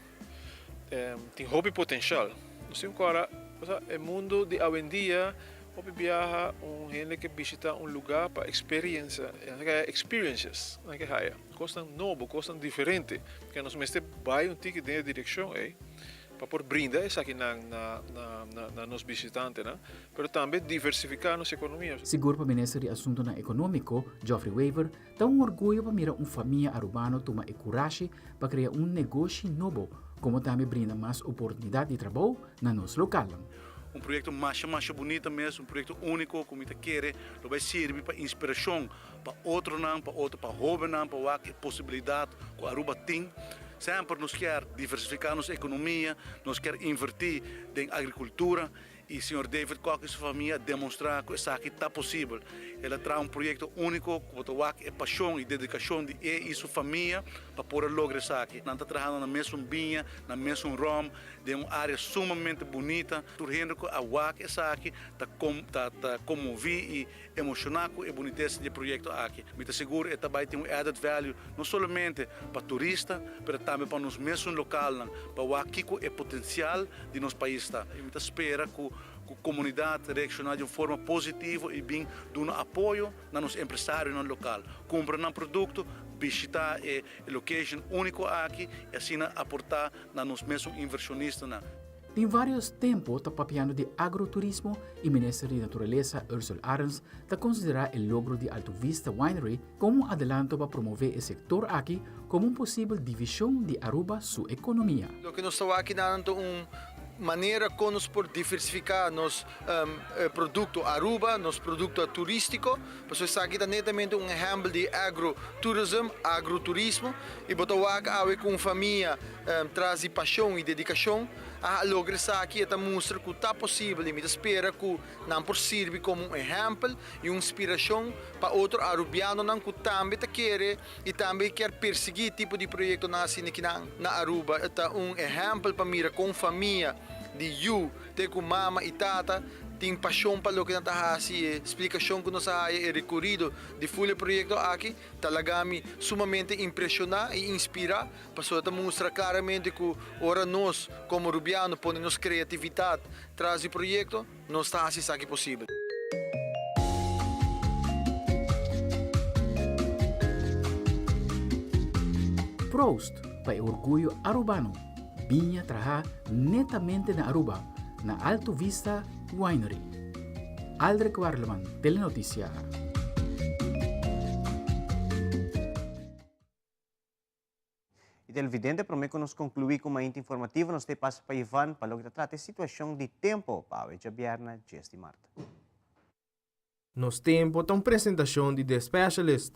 Tem hobby potencial. Nós temos agora o mundo de hoje em dia, hobby viaja gente que visita lugar para experiências, costas novo, costas diferente, que nós mesmo vai tique na direção para por brindar isso aqui na nos visitantes, mas também diversificar nossa economia. Seguro para ministro de assunto econômico, Geoffrey Weaver, dá orgulho para mirar família arubana tomar coragem para criar negócio novo, como também brinda mais oportunidade de trabalho na nosso local. Projeto mais bonito mesmo, projeto único, como está querendo, vai servir para inspiração para outro para jovens, para a possibilidade que a Aruba tem. Sempre nós quer diversificar nossa economia, nós quer investir em agricultura E o senhor David Koch e sua família demonstrar que isso aqui está possível. Ele traz único que é paixão e dedicação de ele e sua família para poder lograr isso aqui. Não está trabalhando na mesma vinha, na mesma rom, de uma área sumamente bonita. Turrendo que a WAC isso aqui está comovido e emocionado com a boniteza do projeto aqui. Me seguro que também tem um added value não somente para turistas, mas também para nós mesmos locais, para o aqui é potencial de nosso país. Me espera que a comunidade reaccionar de forma positiva e bem dando apoio nos empresários no local. Comprar um produto, visitar a location único aqui e assim aportar nos mesmos inversionistas. Em vários tempos, está papiando de agroturismo e o Ministro de Natureza, Ursula Arens, está considerar o logro de Alto Vista Winery como um adelanto para promover o setor aqui como uma possível divisão de Aruba sua economia. O que nós estamos aqui dando maneira como nós podemos diversificar nosso produto Aruba, nosso produto turístico. Porque isso aqui é netamente um exemplo de agroturismo. E botar aqui com família traz paixão e dedicação. A lograr isso aqui é mostrar que está possível. E me espera que não por servir como um exemplo e uma inspiração para outro arubiano que também quer e também quer perseguir tipo de projeto aqui na Aruba. É um exemplo para mira com família de ter com mama e tata, tem paixão para o que nós fazemos, explicação que nós fazemos e recorrido de folha projeto aqui, talaga me sumamente impressionar e inspirar, para mostrar claramente que ora nós, como rubiano, ponemos criatividade, traz o projeto, nós fazemos isso aqui possível. Prost para o orgulho arubano. Vinha trabalhar netamente na Aruba, na Alto Vista Winery. Aldrich Warleman, Telenotícia. E televidente, prometo nos concluir com uma íntima informativa, nos te passo para Ivan para logo tratar a situação de tempo para a Bierna, de Marta. Nos tempo tem apresentação de The Specialist.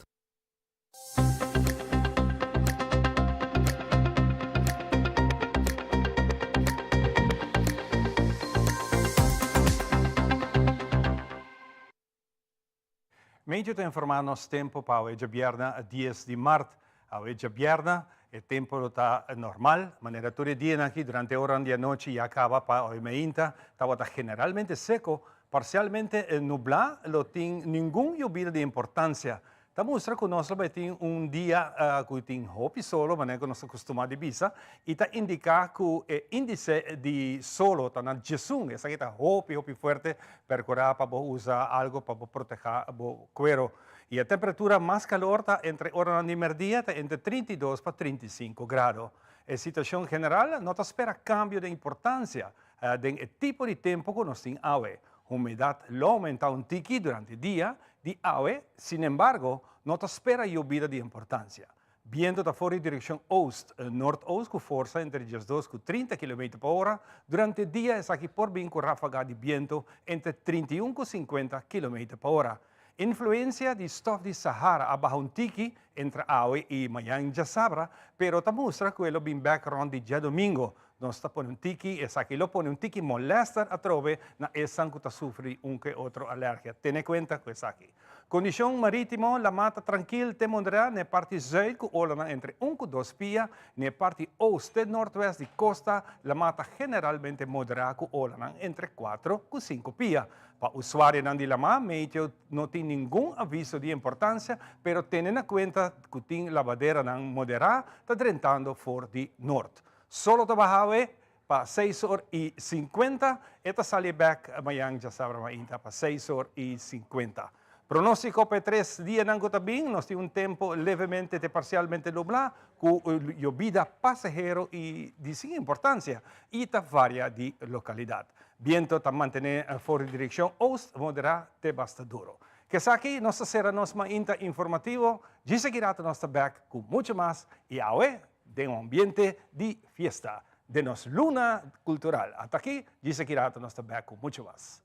Meio te informar nos tempo para hoje viernes 10 de março. Hoje viernes o tempo está normal, maneira todo dia aqui durante a hora da noite e acaba para hoje meia. Está generalmente seco, parcialmente nublado, não tem nenhuma lluvia de importância. Está mostra que nós temos dia que tem hopi solo, maneira que nós acostumamos a visa, e está indica que o índice de solo está na Jesung, essa aqui está hopi forte, para usar algo para proteger o cuero. E a temperatura mais calor está entre hora de merdia, está entre 32 para 35 graus. A situação geral não espera cambio de importância do tipo de tempo que nós temos hoje. A umidade aumenta um tiki durante o dia, de hoje, sin embargo, não espera lluvia de importância. Viento está fora em direção oeste-nordoeste, com força entre 12 e 30 km por hora. Durante o dia, é aqui por vir com ráfaga de viento entre 31 e 50 km por hora. Influência de estof de Sahara abajo um tiki entre hoje e amanhã já sabra, pero está mostra que ele vem background de dia domingo. Nós está pondo um tiki, essa aqui lo põe um tiki molesta a trove na essa que está sofre que outro alergia. Tenha conta com essa aqui. Condição marítima, la mata tranquila te moderada na parte zuid, que olha entre 1 e 2 pia, na parte oeste-nordoeste de costa, la mata generalmente moderada, que olha entre 4 e 5 pia. Para o usuário de Lama, meio não tem nenhum aviso de importância, pero tenha na conta que tem lavadeira moderada, está drentando fora de norte. Solo trabalhava para 6h50, esta sale back amanhã já sabe ainda para 6h50. Pronóstico para 3 dias não está bem, nós temos tempo levemente e parcialmente nublado, com lluvia passageiro e de sem importância, e está varia de localidade. Viento está mantendo fora de direção oeste, moderado e bastante duro. Que aqui, nós será nosso informativo, de seguirá nosso back com muito mais, e agora, de um ambiente de fiesta, de nossa luna cultural. Até aqui, de seguirá nosso back com muito mais.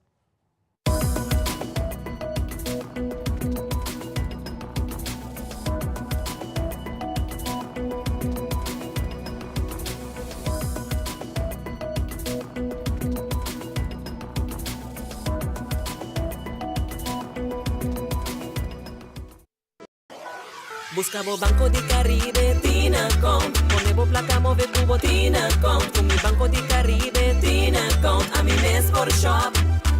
Buscavo Banco di Caribe, Tinacom. Ponevo placa, move cubo, Tinacom. Con mi Banco di Caribe, Tinacom. A mi mes for shop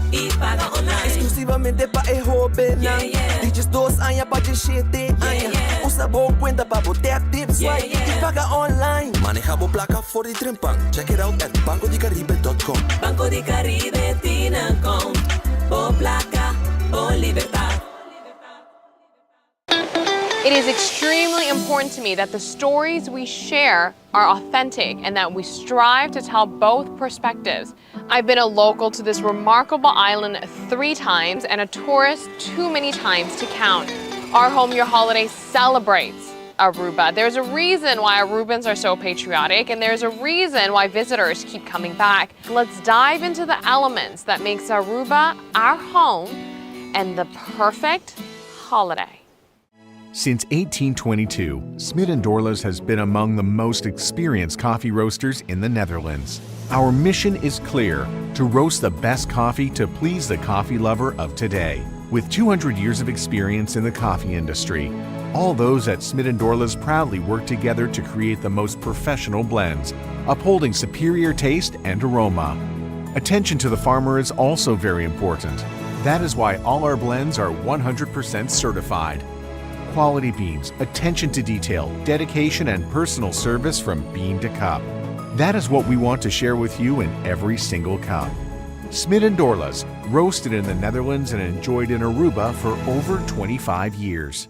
y paga online. Exclusivamente pa' el joven. Yeah, yeah. Dices 2 años pa' de 7 años. Usa bon cuenta pa' botear tips, Yeah, swipe yeah. y paga online. Manejamos placa for the Trimpan. Check it out at bancodicaribe.com. Banco di Caribe, Tinacom. Po placa, po libertad. It is extremely important to me that the stories we share are authentic and that we strive to tell both perspectives. I've been a local to this remarkable island 3 times and a tourist too many times to count. Our Home Your Holiday celebrates Aruba. There's a reason why Arubans are so patriotic, and there's a reason why visitors keep coming back. Let's dive into the elements that makes Aruba our home and the perfect holiday. Since 1822, Smit & Dorlas has been among the most experienced coffee roasters in the Netherlands. Our mission is clear: to roast the best coffee to please the coffee lover of today. With 200 years of experience in the coffee industry, all those at Smit & Dorlas proudly work together to create the most professional blends, upholding superior taste and aroma. Attention to the farmer is also very important. That is why all our blends are 100% certified. Quality beans, attention to detail, dedication, and personal service from bean to cup. That is what we want to share with you in every single cup. Smit & Dorlas, roasted in the Netherlands and enjoyed in Aruba for over 25 years.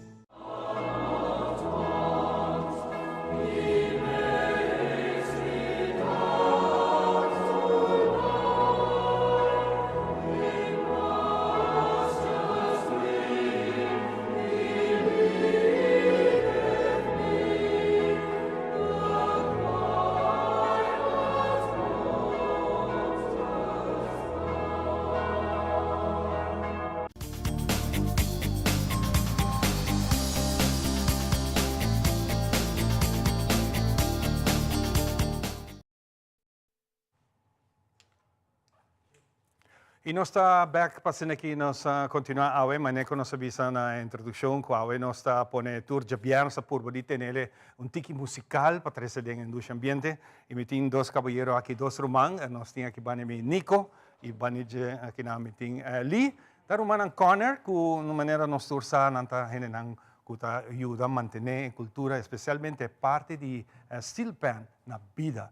E nós está back passando aqui, nós continuar a ver, mas nem que nós avisa na introdução, que a ver nós está pone tour de biar, nós por body ter tiki musical para trazer dentro do ambiente. E me tem 2 caballeros aqui, 2 romang, nós tem aqui banime Nico e banije aqui na meeting Lee. Da romang corner, que de maneira nós tursa nanta henenang kuta ajuda a manter a cultura, especialmente parte de steel pan na vida.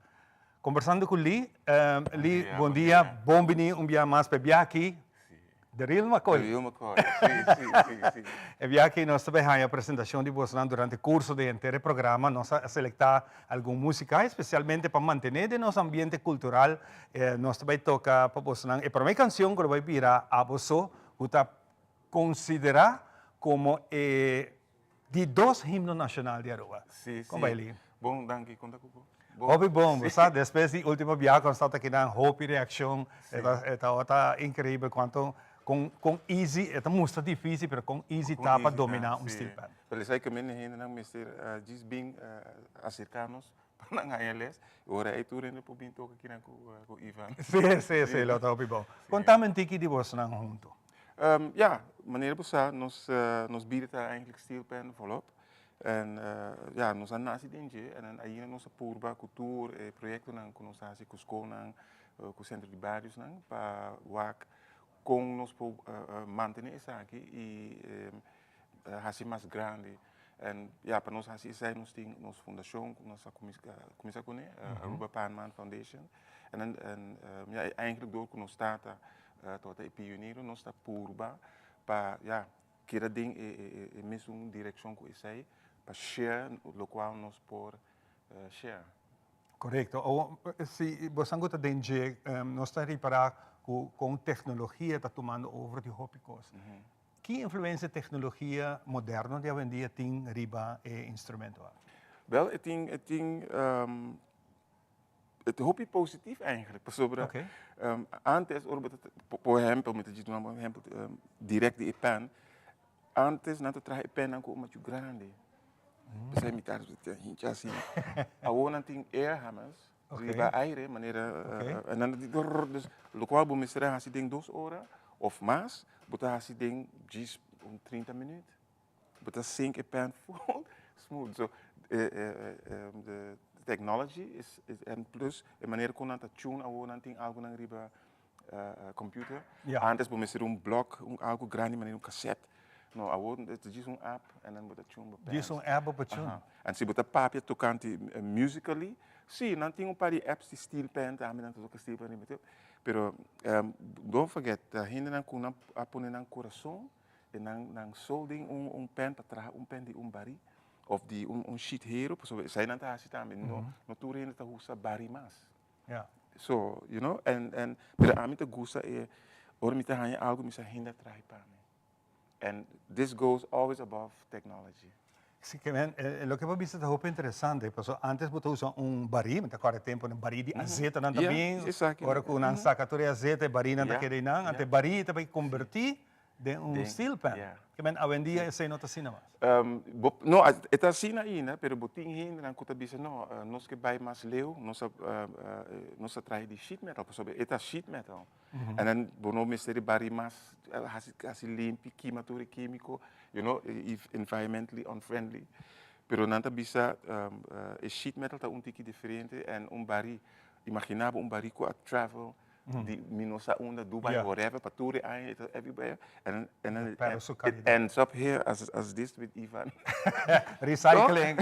Conversando com Lee, Lee, bom dia, bom venir dia mais para aqui. De Real McCoy. De Real McCoy, sim. E aqui nós também a apresentação de vocês durante o curso de inteiro programa, nós selectar alguma música, especialmente para manter o nosso ambiente cultural. Nós também toca para vocês. E para minha canção que eu vou virar a vocês, que está considerada como de 2 himnos nacionais de Aruba. Sim. Como vai, Lee? Bom, danke, conta com Hobby bom, sabe? Depois da última viagem, quando estava aqui na Hope Reaction, está incrível quanto com easy, é muito difícil, mas com easy tá para dominar steel pan. Pero sai que me ainda não mister diz bem acercarmos para não ILS. Ora é tudo ainda por binto aqui na com Ivan. Sim, lo tá bom. Contame um tiki de você não junto. Ja, maneira buscar nos bieden eigenlijk steel pan volop. En ja, nós nasi denje en aí nós purba cultura projeto nan com nós assim com escola com o centro de bairros nan para wak com nós po manter essa aqui e assim mais grande en ja para nós assim sai nós tem nossa fundação nossa comissão com Aruba Panman Foundation en ja eigenlijk door com nós stata tot é pioneiro nós está purba para ja cada ding mesmo direção com isso aí para share, lo qual nós por share. Correto. Se você gosta de dizer, nós estamos reparar com tecnologia está tomando over de hópicos. Que influência tecnologia moderna de hoje em dia tem riba e instrumento? Wel, het hoop positief eigenlijk. Sobre, antes, por exemplo, met het direct de pen, antes na traje pen com uma grande. Você me tá gente assim. A outra tem air hammers, riba aire, maneira, en dan dus lo qual bom mistura assim tem 2 horas of mais, botar assim tem 30 minutos. Botar 5 pen vol, smooth. So the technology is and plus a maneira como nanta tune a nanting algo nang riba computer. Ja. Antes vamos ser block, algo grande maneira cassette. No, het is een app en dan wordt het tune bepaald. Diz app op het tune. En se botar papia tocante musically, sim, não tem par de apps de steel pen, também não toca steel pen, pero don't forget, ainda não com a pôr na coração e não solding pen para trás, pen de bari of de sheet hero, so sai não tá assim também, no tu ainda tá usa bari mais. Yeah. So, you know, and pero a mim te gusta ora me tá ganha algo me sa ainda trai para mim. And this goes always above technology. Sí, que ven, lo que hemos visto es muy interesante, pues antes você usava baril, me acorda tempo um baril de azeite não também, agora com uma sacatura de azeite, baril não daquele não, ante baril também convertir de steel pan. Que ven, hoje em dia esse não está assim não. No, está assim ainda, pero botin ainda não custa bisa no, nós que vai mais leu, nós traz de sheet metal, porque está sheet metal. En dan bono mystery baril mais assim limpo, químico, you know, environmentally unfriendly. Pero nanta bisa sheet metal tá tiki diferente en baril, imaginava baril com a travel di Minosa Onda, Dubai, whatever, Paturi, everywhere. And it ends up here as this with Ivan. Recycling.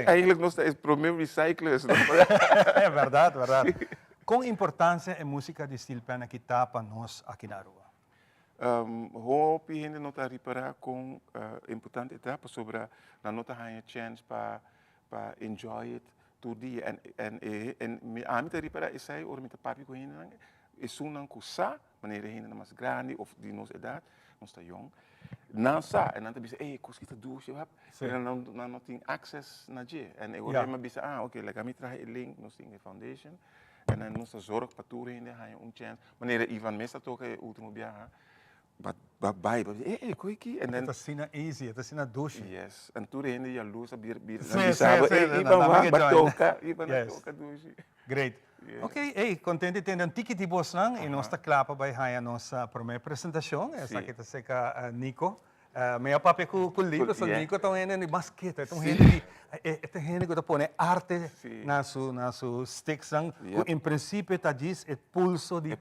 Eigenlijk nog steeds probleem recyclers. É verdade, verdade. Quão importância é música de steel pen aqui tá para nós aqui na rua? Hoop je nota reparar com importante etapa sobre na nota ganha chance para enjoy it. Dia en a mim te reparar is aí or met papi com hina is sunan kusa maneira hina mais grande of de nos idade nós está jong não sa en dan bisa kuskita douche hap en não tem access na je en eu me bisa okay like a mim trae link nos tem foundation en dan nos zorg para tour hina há chance maneira Ivan mesa toca último viaje Bye. Koiki. En dan. Het is niet easy. Het is niet douche. Yes. En toen rende je jaloers bier. Douche. Great. Ok, contente de ter um tiki de bosnang e nós está clapa by a nossa primeira apresentação. Essa aqui está seca Nico. Meia papi com livro, so Nico tá indo de basquete. Então gente que tá põe arte na su sticks ang. Em princípio tá diz é pulso de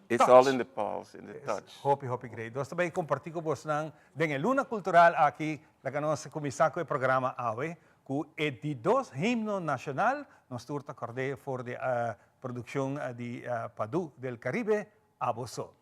It's all in the pulse, in the touch. Hopi great. Nós também compartilhar com vocês den Luna Cultural aqui, la nós começar com o programa AWE, com de dois himno nacional, nós turta acordei for de produção de Padu del Caribe, Aboso.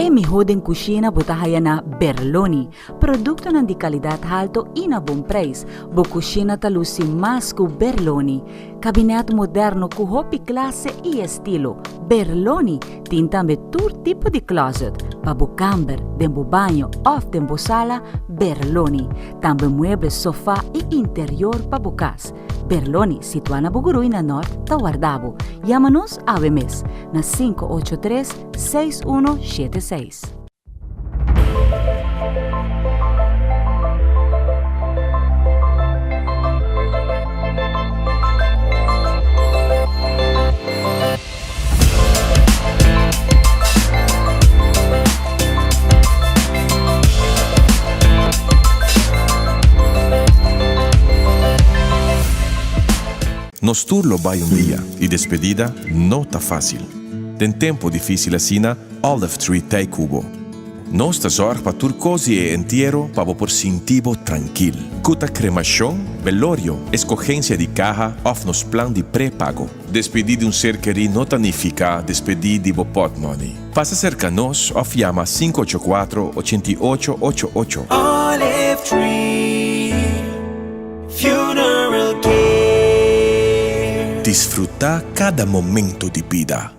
E mihodeng kusina butahaya na Berloni, produkto ng di kalidad alto e na bom preço. Bo kusina talusi mas ku Berloni. Cabinet moderno ku hopi klase e estilo. Berloni tin tambe tur tipo di closet. Pabu camber, dembo banho, off dembo sala, Berloni. Tambe mueble sofá e interior pabu cas. Berloni, situada na Bugurui na Norte, Tawardabo. Llama-nos ave mes na 583-6176. Nos turlo vai dia e despedida não tá fácil. Tem tempo difícil assina Olive Tree Tei Cubo. Nostra sorte para turcosi e entero para por sentivo tranquil. Cuta cremação, velorio, escogencia de caja of nos plan de pré-pago. Despedir de um ser querido não significa despedir de bopot money. Passa cerca nos of llama 584-8888. Olive Tree Funeral Care. Disfrutar cada momento de vida.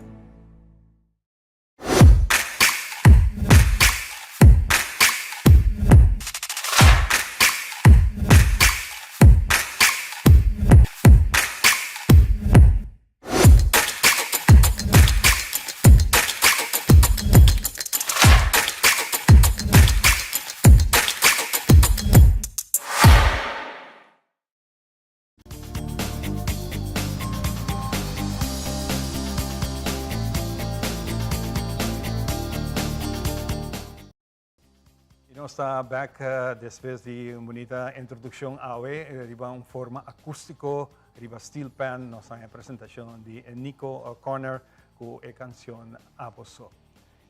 Está back después de una bonita introducción a riba un forma acústico, riba steel pan, nos hay presentación de Nico Corner con la canción Aposo.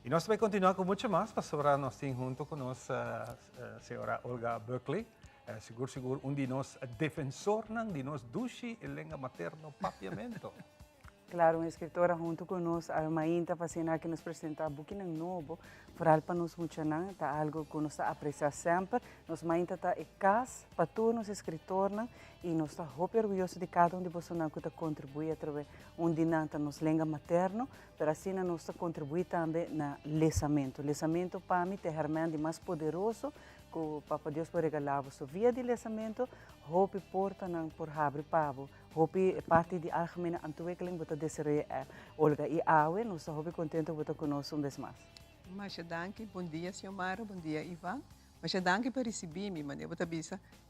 Y nos va a continuar con mucho más, para sobrar nos tiene junto con nos señora Olga Berkeley, seguro un de nos defensor de nos dushi y lengua materno papiamento. Claro, uma escritora junto conosco, a Mainta Pacina, que nos apresenta um pouquinho novo, para para nos funcionar, tá algo que nós apreciamos sempre. Nos Mainta tá é casa para todos os escritores e nós está muito orgulhoso de cada de vocês que está contribui através dinanta nos língua materno, para assim nós está contribui também na lesamento. Lesamento para mim é a ferramenta mais poderoso que o Papa Deus pode regalar. So via de lesamento, hope porta não por abre pavo. Hope parte de algemene ontwikkeling wat desere Olga e Awe, nós estamos contentes de conosco vez mais. Mas danke, bom dia, senhor Mara, bom dia, Ivan. Mas danke por receber-me, mas eu vou te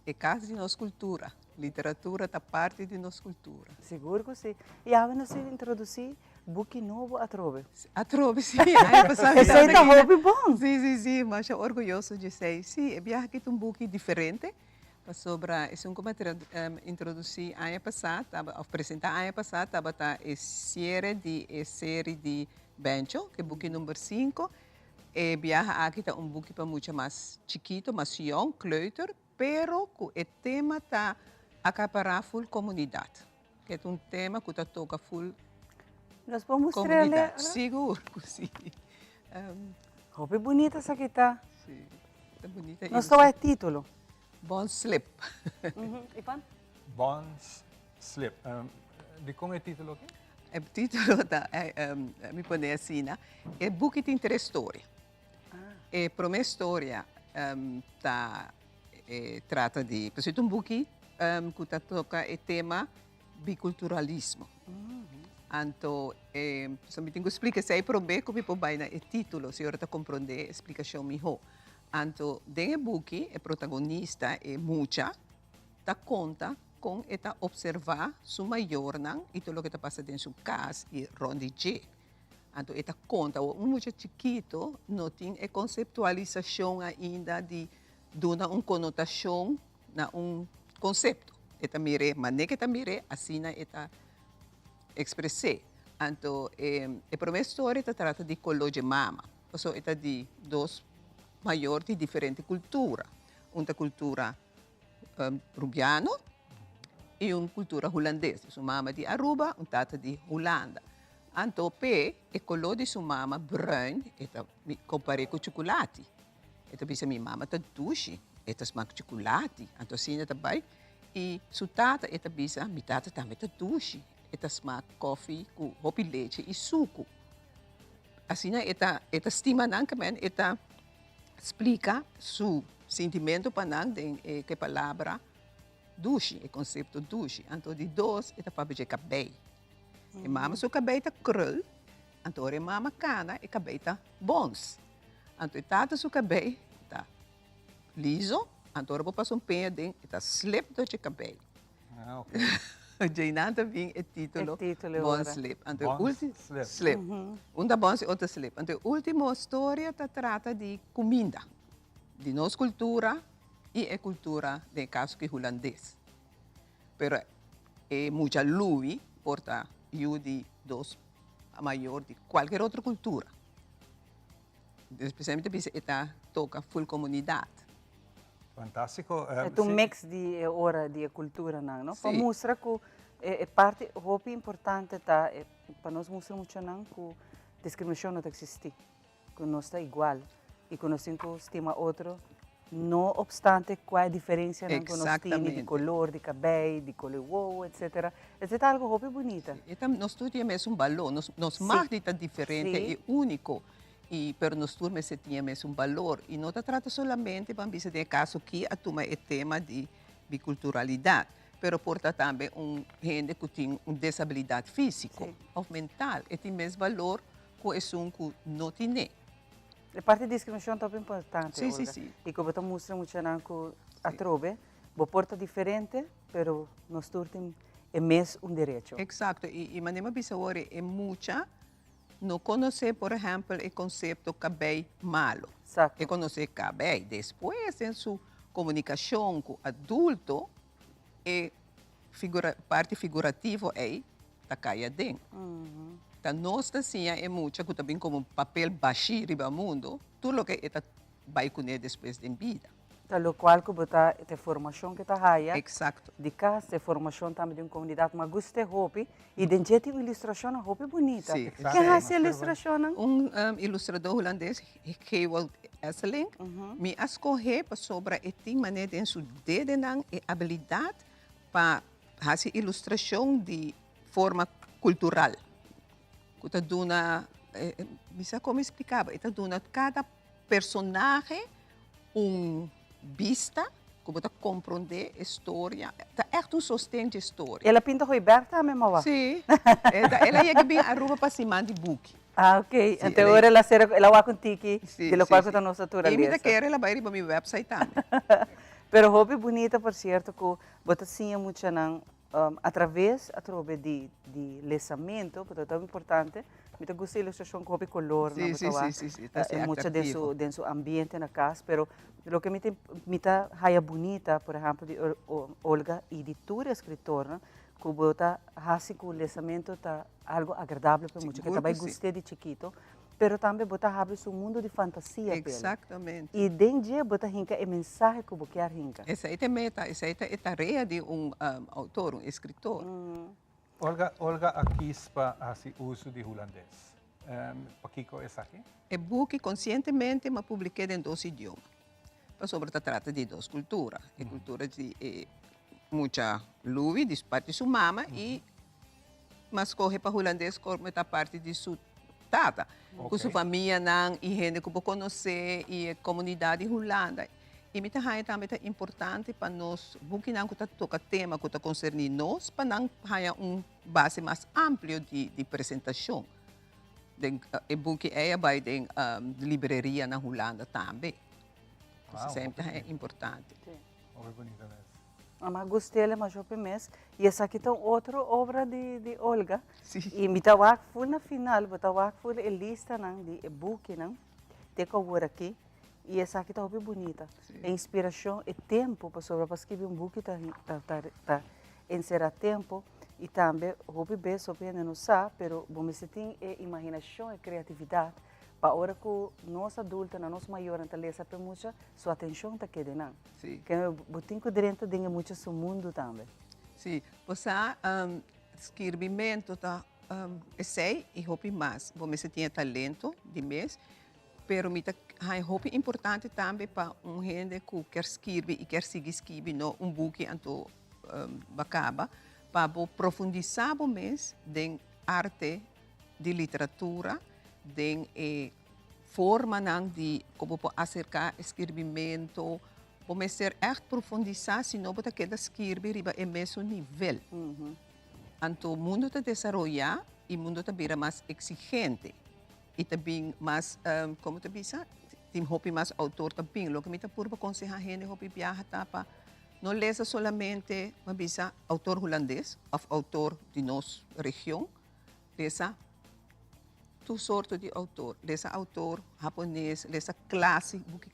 é casa de nossa cultura. Literatura é parte de nossa cultura. Seguro que sim. E Awe nos introduzir book novo a Trove. A Trove, sim. Esse é um hobby bom. Sim, mas eu orgulhoso de ser. Sim, eu aqui um book diferente. Sobre isso como introduzir ano passado, apresentar ano passado, estava a série de Bencho, que é o book número 5. E viaja aqui tá book para muito mais chiquito, mais young, kleuter, pero o tema está acaparar full comunidade. Que é tema que está toca full nós vamos comunidade. Seguro, sim. Hobby bonita essa aqui tá. Sim, é bonita. Nós só é título. Bon Slip. Ivan? Bon Slip. De como é o título aqui? O título me põe assim, é book tem 3 histórias. E para minha história trata de, por exemplo, book que toca o tema biculturalismo. Então, eu tenho que explicar se é para mim como eu vai o título, se eu está compreender a explicação melhor. Então, dentro do book, o protagonista é Mucha, está conta com esta observar sua maior e tudo o que está passando em sua casa e Rondi G. Então, esta conta, Mucha chiquito não tem a conceptualização ainda de dar uma conotação na conceito. Esta mire, maneira que esta mire, assim esta expressar. Então, a primeira história trata de colo de mama. Então, esta de dois maior de diferente cultura. Uma cultura rubiana e uma cultura holandesa. Sua mama de Aruba, tata de Holanda. Anto pe e color di sua mama bruin, eta mi compare com chocolate. Eta bisa mi mama ta douche, eta smak chocolate. Anto sina tabai e su tata eta bisa mi tata também ta douche, eta smak koffie com hopi leite e suco. Assim eta stima nan kamen eta explica su sentimento panang den que palavra douche, o conceito douche. Anto di dos eta fabrica cabelo. E mama su cabelo tá krul, anto re mama cana e cabelo tá bons. Anto e tata su cabelo tá liso, anto re passa penha den e tá slip do de cabelo. Ah, ok. Jainanta vim e título Bon ora. Slip. Anto Bon ultimo Slip. slip. Unda bom e outra slip. Anto última história tá trata de comida, de nossa cultura e a cultura de caso que holandês. Pero é muita lui porta eu de dos a maior de qualquer outra cultura. Especialmente porque esta toca full comunidade. Fantástico. É um mix de ora de cultura, não? Para Sim. mostrar que é parte, roupa importante tá para nós mostrar muito não que discriminação não existe, que nós está igual e que nós temos que estimar outro, não obstante qual é a diferença que nós temos de cor, de cabelo, de cor wow, etc. Isso é algo roupa bonita. Então nós temos valor, nós marca está diferente Sim. e único. E pero nós turmas se tinha mesmo valor e não se trata solamente para dizer de caso que a turma é tema de biculturalidade, pero porta também gente que tem desabilidade física ou mental e tem mesmo valor que é que não tem. A parte de discriminação é muito importante. Sim, Olga. sim. E como eu mostro muito não que a trobe, bo porta diferente, pero nós temos é mesmo direito. Exato. E maneira bisa ora é muita não conhecer, por exemplo, o conceito cabelo malo. Exacto. E conhecer cabelo. Depois, em sua comunicação com adulto, parte figurativa é da caia dentro. Então, nós, assim, é muito, que também como papel baixo riba mundo, tudo o que vai conhecer depois da vida. Lo qual que botar a formação que está aí. Exato. De casa, a formação também de uma comunidade, mas gosto de roupa e de jeito ilustração, a roupa bonita. Sim, Quem faz essa ilustração? Ilustrador holandês, Gewald Esseling, me escolheu sobre a maneira de sua dedo e habilidade para fazer ilustração de forma cultural. Que está dando, não sei como explicar, está dando cada personagem vista, como está compreender a história, está echt sostém de história. Ela pinta Roberta mesmo lá? Sim. Ela ia bem a roupa para cima de book. Ah, ok. Sim, então agora ela vai com tiki, de lo qual que está nossa E natureza. me quer ela vai para meu website também. Pero roupa bonita, por certo, que bota sim muito não, através de lançamento, porque é tão importante. Me gusta a ilustração com roupa color, Sim, muito dentro do ambiente na casa, pero lo que me tá raia bonita, por exemplo, de Olga, editora e escritora, que bota assim que o lançamento tá algo agradável para muito, que também gostei de chiquito, pero também bota abre o mundo de fantasia. Exatamente. E dentro bota rinca a mensagem que você quer rinca. Essa é a meta, essa é a tarefa de autor, escritor. Olga aqui faz uso de holandês. Pakiko é aqui? O book conscientemente me publiquei em 2 idiomas. Sobre trata de 2 culturas. A cultura de muita Louis, de parte de sua mama, e mas corre para holandês como a parte de sua tata. Com sua família, e gente que eu conhecer, e a comunidade holanda. E me também é importante para nós, porque não toca tema que concerne nós, para não ter base mais ampla de apresentação. E porque vai em livraria na Holanda também. Isso sempre é importante. Muito bonita mesmo. Mas gostei, mas eu penso, e essa aqui tem outra obra de Olga. Sim. E me tá full na final, me tá full a lista de e-book, não? Tem que ver aqui. E essa aqui está bem bonita. É inspiração e tempo para escrever book tá encerrar tempo e também hobby bem sobre não sabe, pero vamos ter imaginação e criatividade para hora que nós adultos, nós maiores, não lê sabe muito, sua atenção está querendo não. Sim. Que botinho dentro tem muito seu mundo também. Sim. Você escrevimento tá sei e hopi mais. Você tinha talento de mês, pero mita hai hopi importante também para gente que quer escrever e quer seguir escrever no book anto bacaba para profundizar o mês em arte de literatura, em forma de como acercar escrevimento, para ser echt profundizar, senão para que escrever riba é mesmo nível. Então, o mundo está desenvolvendo e o mundo está vira mais exigente. E também mais, como te diz, tem hopi mais autor também. Lo que me está por aconselhar a gente hopi viaja para não ler solamente, mas autor holandês, ou autor de nossa região, lesa tu sorte de autor, lesa autor japonês, lesa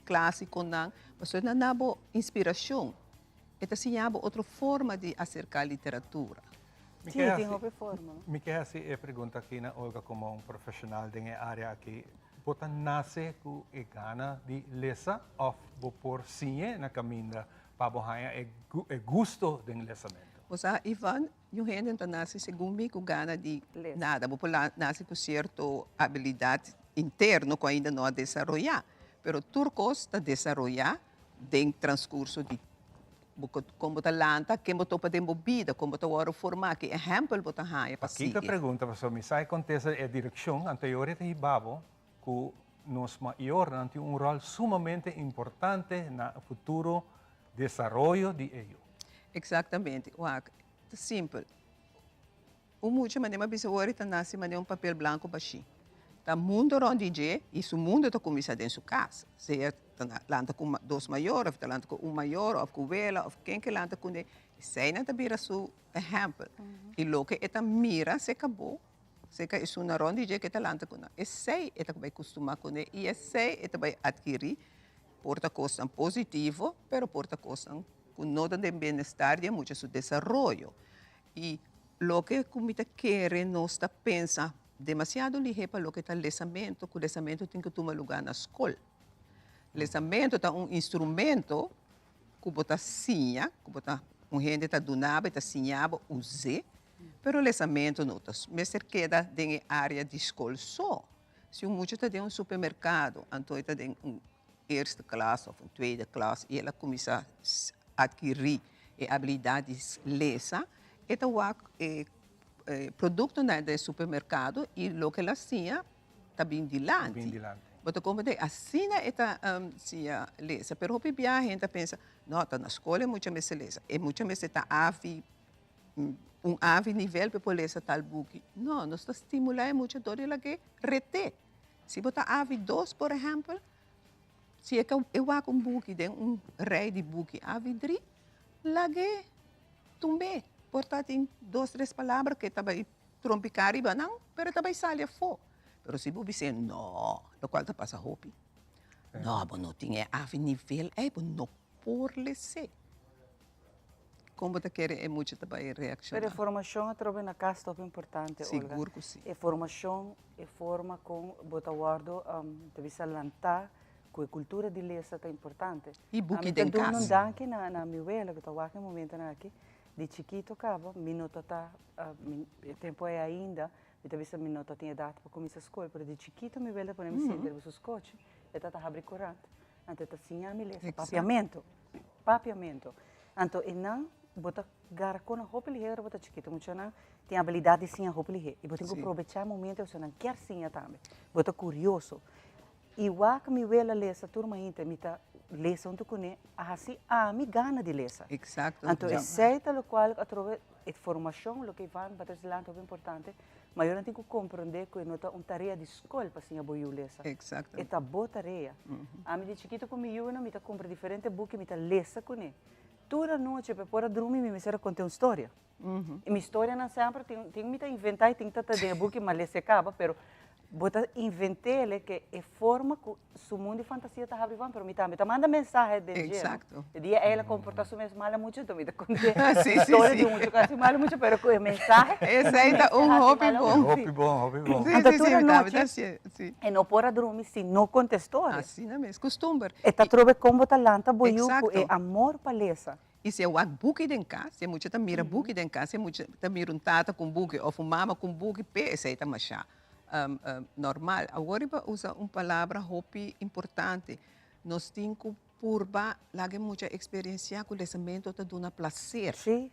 clássico não, mas não nabo inspiração. Esta se chama outra forma de acercar a literatura. Sim, tem outra forma. Me quer fazer a pergunta aqui na Olga como um profissional da área aqui. Você nasce com a gana de lesa ou por sim na caminho para você é gosto do lesamento? Você, Ivan, yung gente nasce segundo com gana de nada, você nasce com certa habilidade interna que ainda não a desenvolver, pero turcos está desenvolver no transcurso de como talanta, que você pode vida, como você pode formar, que exemplo você tem para seguir. Aqui a pergunta, professor, me sai acontece a direção anterior de Babo, que nos maior tem rol sumamente importante no futuro desenvolvimento de ellos. Exatamente. É simples. O muito maneira bisogna nasce maneira papel branco baixinho. Tá mundo onde e o mundo está começando em sua casa. Se é lanta com dois maiores, ou lanta com maior, ou com vela, ou quem que lanta com ele, sei não tá vira seu exemplo. E lo que é mira se acabou. Se que é uma onde que tá lanta com ele. E sei é vai acostumar com ele e sei é vai adquirir porta coisa positivo, pero porta coisa com nota de bem-estar e muito seu desenvolvimento. E lo que comita quer nós está pensa demasiado ligeiro para o que está lesamento, que o lesamento tem que tomar lugar na escola. Lesamento é instrumento que você sinha, que você gente está donando, está sinhando, use, pero o lesamento não está. Mas queda em área de escola só. Se muito está em supermercado, então está em eerste classe ou tweede classe, e ela começa a adquirir habilidades lesa, então produto do supermercado e o que ela tinha está bem dilante. Mas como assim esta lesa, pero hopi a gente pensa, não, está na escola é muito mais lesa, é muito mais está ave nível para lesa tal book. Não, nós está estimular muito dor ela que rete. Se botar ave 2, por exemplo, se eu hago book de rei de book ave 3, lage tumbe. Portanto, tem 2, 3 palavras que também trompicar e não, mas também sai fora. Mas se você dizer, não, o qual está passando roupa? Não, mas não tinha ave nível, não por ser. Como você quer é muito também reaccionar. Mas a formação é na casa é importante, Olga. Seguro que sim. A formação é forma com bota guardo deve se lançar com a cultura de lesa é importante. E buque de casa. Não dá aqui na minha vela que estou aqui no momento aqui. De chiquito acaba, minuto tá, tempo é ainda, e talvez a minuto tinha data para começar a escola, mas de chiquito me veio para me sentir os coches, e tá abre corante, então tá assim a milesa, papiamento, então e não bota garcona roupa ligeira bota chiquito, muito não tem habilidade de sim a roupa ligeira, e bota que aproveitar o momento eu não quer sim também, bota curioso, e o que me veio a lesa turma ainda me tá lesa onde conhe assim a me gana de lesa. Exato. Então esse é o qual através de formação o que vai para trás é importante, mas eu não tenho que compreender que não é uma tarefa de escola para sim a boa lesa. Exato. É uma boa tarefa. A mim de chiquito comigo não me tá compra diferente book me tá lesa conhe. Toda noite para dormir me será contar uma história. E minha história não sempre tem me tá inventar e tem que tá de book mas lesa acaba, pero bota inventele que é forma que o mundo de fantasia está abrindo para mim também. Tá manda mensagem de dia. Exato. De dia ela comporta-se mesmo mal muito, então me dá conta. Sim. De muito quase mal muito, pero com mensagem. Esse aí tá hobby bom. Hobby bom. Sim. E não pode dormir se não conta história. Assim mesmo, costume. E tá trove como tá lanta boiu é amor para lesa. E se eu há buque em casa, se muito tá mira buque em casa, se muito tá mira tata com buque ou mama com buque, esse tá machá normal. Agora eu usa palavra hopi importante. Nós temos que purba, lá muita experiência com o lesamento tá dando prazer. Sim.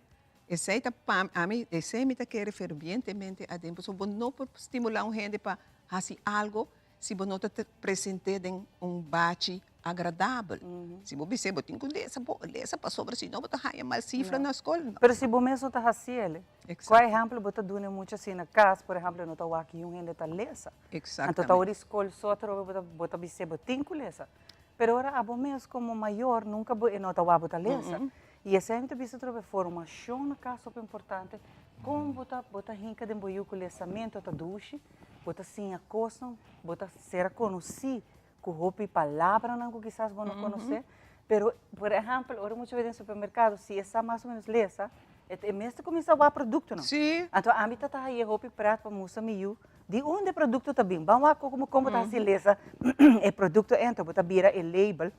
Esse tá a mim, esse me tá querer fervientemente a tempo, so não por estimular gente para fazer algo, se não tá presente em bate agradável. Se você tem que ler para sobre, se não você vai mal cifra na escola. Mas se você mesmo está fazendo, por exemplo, você dá muito assim na casa, por exemplo, não está aqui um gente está lesa. Exatamente. Então, a escola só você você tem que lesa. Mas agora, a você mesmo como maior, nunca não está você lesa. E essa gente precisa ter formação na casa super importante. Como você rinca de boiu com o lesamento da duche, você sim acostam, você será conhecido com roupa e palavra não que quizás você não conhecer, pero por exemplo, agora muitas vezes no supermercado, se está mais ou menos lesa, é mesmo começa a produto não. Sim. Então a mim está aí roupa e prato para mostrar meio de onde o produto está bem. Vamos lá como está assim lesa, é produto então você vira o label.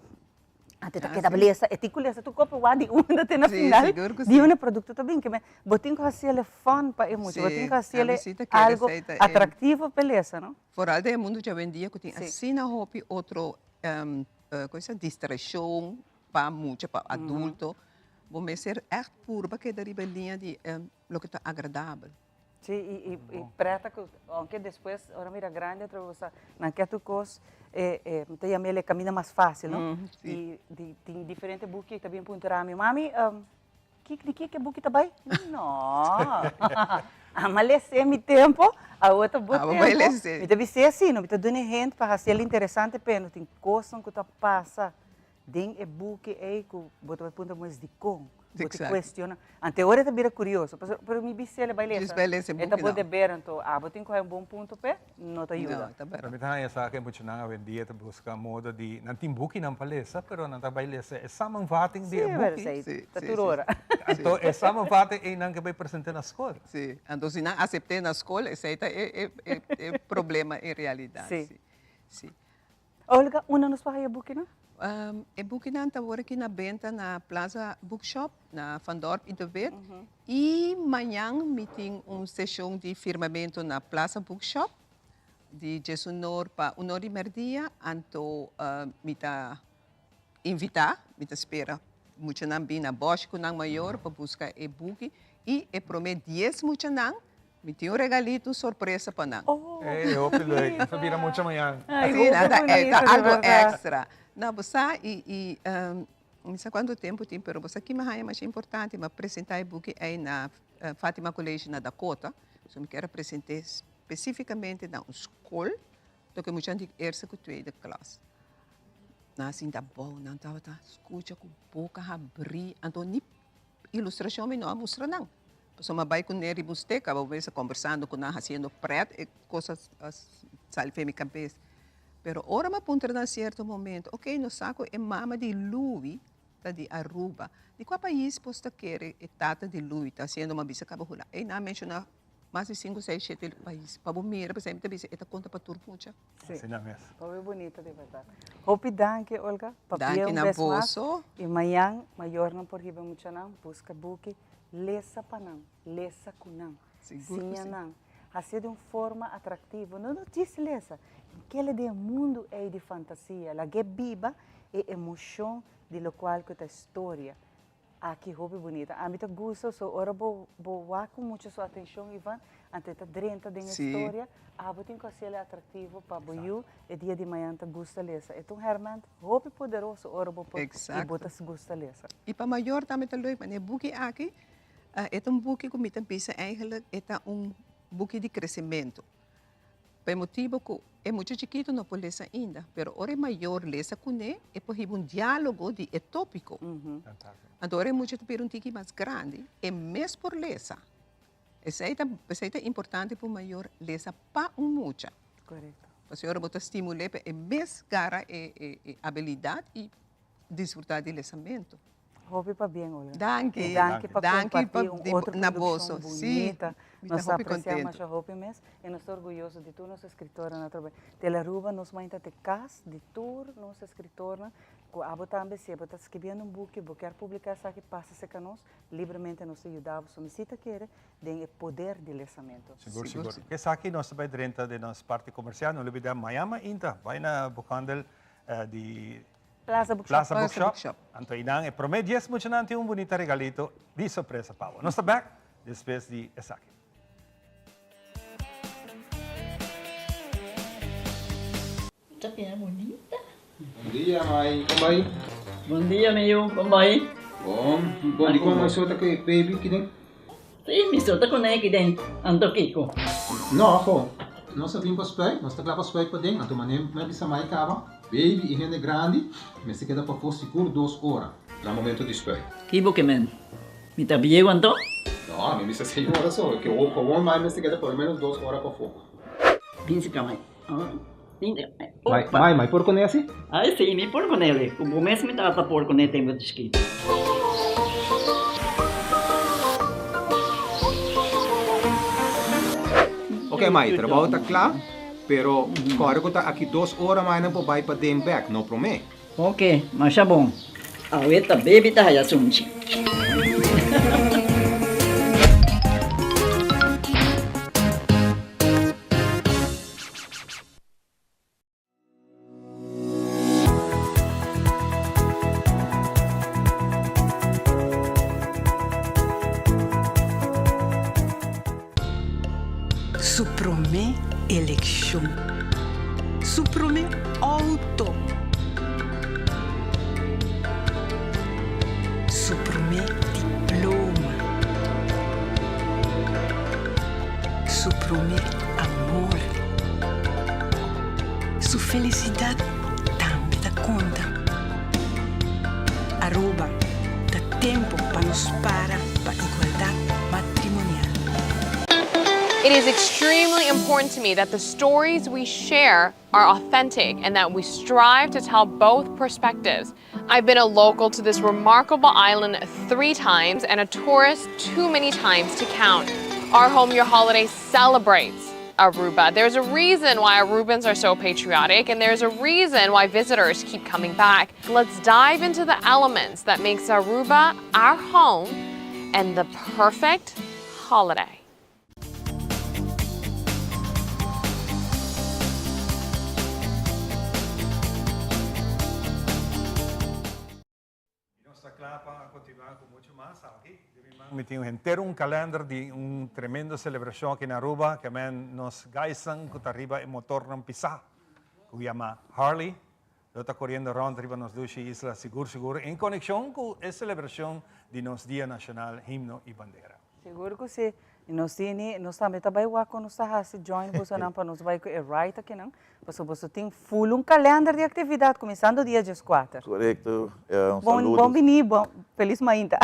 Até tá queda beleza, é tipo lesa, tu compra o de onde tem na final, de onde o produto está bem, que você tem que fazer fun para ele muito, você tem que fazer algo atrativo para beleza, não? Fora do mundo já vendia que tem assim na roupa outro coisa distração para muito para adulto, vamos ser echt purba que deriva linha de lo que está agradável. Sim, e preta que aunque depois, agora mira grande, outra não quer tu cos então a mele caminha mais fácil, não? E tem diferentes buques também para mim, mami, que buque tá bem? Não, a malece mi tempo, a outra bom tempo. Me deve ser assim, não me tá dando gente para fazer interessante, pero tem coisa que tá passa, tem e buque aí que botar ponto mais de com. Você questiona. Ante agora está bem curioso, mas me disse ele vai ler. Então pode ver então, você tem um bom ponto pé, não te ajuda. Para mim também sa akin muito nang awen dia busca modo de nanti buki ng palesa, pero nang balesa é samang de buki. Sim, tá tudo hora. Então é samang e nang que vai apresentar na escola. Sim. Então se não aceitar na escola, esse é problema em realidade. Sim. Olga, uma nos vai buki não? E boek dan te worden aqui na venta na Plaza Bookshop, na Van Dorp in de Wet. E amanhã meeting sessão de firmamento na Plaza Bookshop de Jesunor para 1h30. Então, me tá invitar, me tá espera muito não bem na Bosch com não maior para buscar e book e prometo 10 muito não. Me tem regalito surpresa para não. Eu pilei, sabia muito amanhã. Sim, algo extra. Não, você não sei quanto tempo tem, mas você aqui é mais importante, mas apresentar o book aí na Fátima College na Dakota. Eu me quero apresentar especificamente na escola, do que muita gente erça com a tweede classe. Não, assim, tá bom, não estava, escuta com boca abrir, então, nem ilustração, não mostra não. Só uma vai com ele busteca, vamos conversando com ela, fazendo preto, e coisas, salve minha cabeça. Pero ora ma punta na certo momento, ok, no saco é mama de Louis, tá de Aruba. De qual país posta querer é tata de Louis, tá sendo uma bisa cabahula. E na menciona mais de 5, 6, 7 países. Para mira, para sempre bisa esta conta para tur mucha. Sim. Sim, mesmo. Foi bonita de verdade. Hope danke Olga. Danke na bolso. E amanhã maior não por riba mucha não, busca buque, lesa panam, lesa kunam. Sinha não. Assim de uma forma atrativa, não diz lesa. Aquele de mundo é de fantasia, a que viva é emoção de lo qual que a história aqui roupa bonita. A mim tá gosto, so ora vou com muita sua atenção, Ivan, ante tá dentro da história, vou ter que ser atrativo para boiu e dia de manhã tá gosta lesa. Então realmente roupa poderoso, ora vou e botar gosta lesa. E para maior também tá leuk, mas boek aqui é boek que me pensa eigenlijk é boek de crescimento. Por motivo que é muito chiquito, não pode ler ainda, mas ora é maior ler com ele, é por diálogo de tópico. Então, é muito perguntas mais grande, é mesmo por ler. Isso é importante para o maior ler para muito. Correto. A senhora bota estimular é mesmo gara e habilidade e desfrutar de lesamento. Hopi pa bien, Olga. Danke. Danke pa Danke compartir pa um di- outro na produção bolso. Sim. bonita. Me Nós tá Hopi apreciamos contento. a Hopi mesmo e nós estamos orgulhosos de tu, nossa escritora na trabalho. Telaruba, nós mãe te cas, de tour, nossa escritora, com a também se está escrevendo um book, quer publicar essa que passa com nós, livremente nós ajudamos, se necessita querer, tem o poder de lançamento. Siguro. Kaya aqui nós sabay renta de nossa parte comercial, no lubida mayama inta, vai na bukandel di Plaza Bookshop. Plaza Bookshop. Anto inang e promedias mo siya nanti bonita regalito di sorpresa Pao. Nós back, después di Esaki. Tapi é bonita. Bom dia, Mai. Como vai? Bom dia, meu. Como vai? Bom. Bom, di ko may suot ako baby kini. Sim, me solta com ele dentro. Ando Kiko. No, ako. Nós sabemos spray, nós temos spray para dentro. Então, manem, mas bisa mai kaba. Baby, e rende grande, mas se queda para for seguro 2 horas. No momento de spray. Kibo que men. Me tá bien ando? No, me bisa 6 horas só. Que o com mais se queda por menos 2 horas para fogo. Pince camai. Mai, por con esse? Ai, sim, me por com ele. O mês me tá por com ele tem escrito. Ok, Mai, trabalho está claro, pero agora que está aqui 2 horas mais não pode para dem back, não promete. Ok, mas tá bom. A outra baby tá aí assunto. Su promet élection. Su promet auto. Su promet diploma. Su promet amor. Su felicidade também dá conta. Aruba dá tempo para nos para igualdade matrimonial. It is extremely important to me that the stories we share are authentic and that we strive to tell both perspectives. I've been a local to this remarkable island 3 times and a tourist too many times to count. Our Home Your Holiday celebrates Aruba. There's a reason why Arubans are so patriotic, and there's a reason why visitors keep coming back. Let's dive into the elements that makes Aruba our home and the perfect holiday. Me tenho inteiro calendar de tremenda celebração aqui na Aruba, que nos gaisan que arriba o motor ng pisa, que chama Harley. Eu estou correndo around arriba nos duas islas seguro, em conexão com a celebração de nosso Dia Nacional, Himno e Bandeira. Seguro que sim. E nós também trabalhamos com nós se join você não para nós vai com right aqui não, porque você tem full calendar de atividade começando dia 14. Correto. Bom venir, feliz mainta.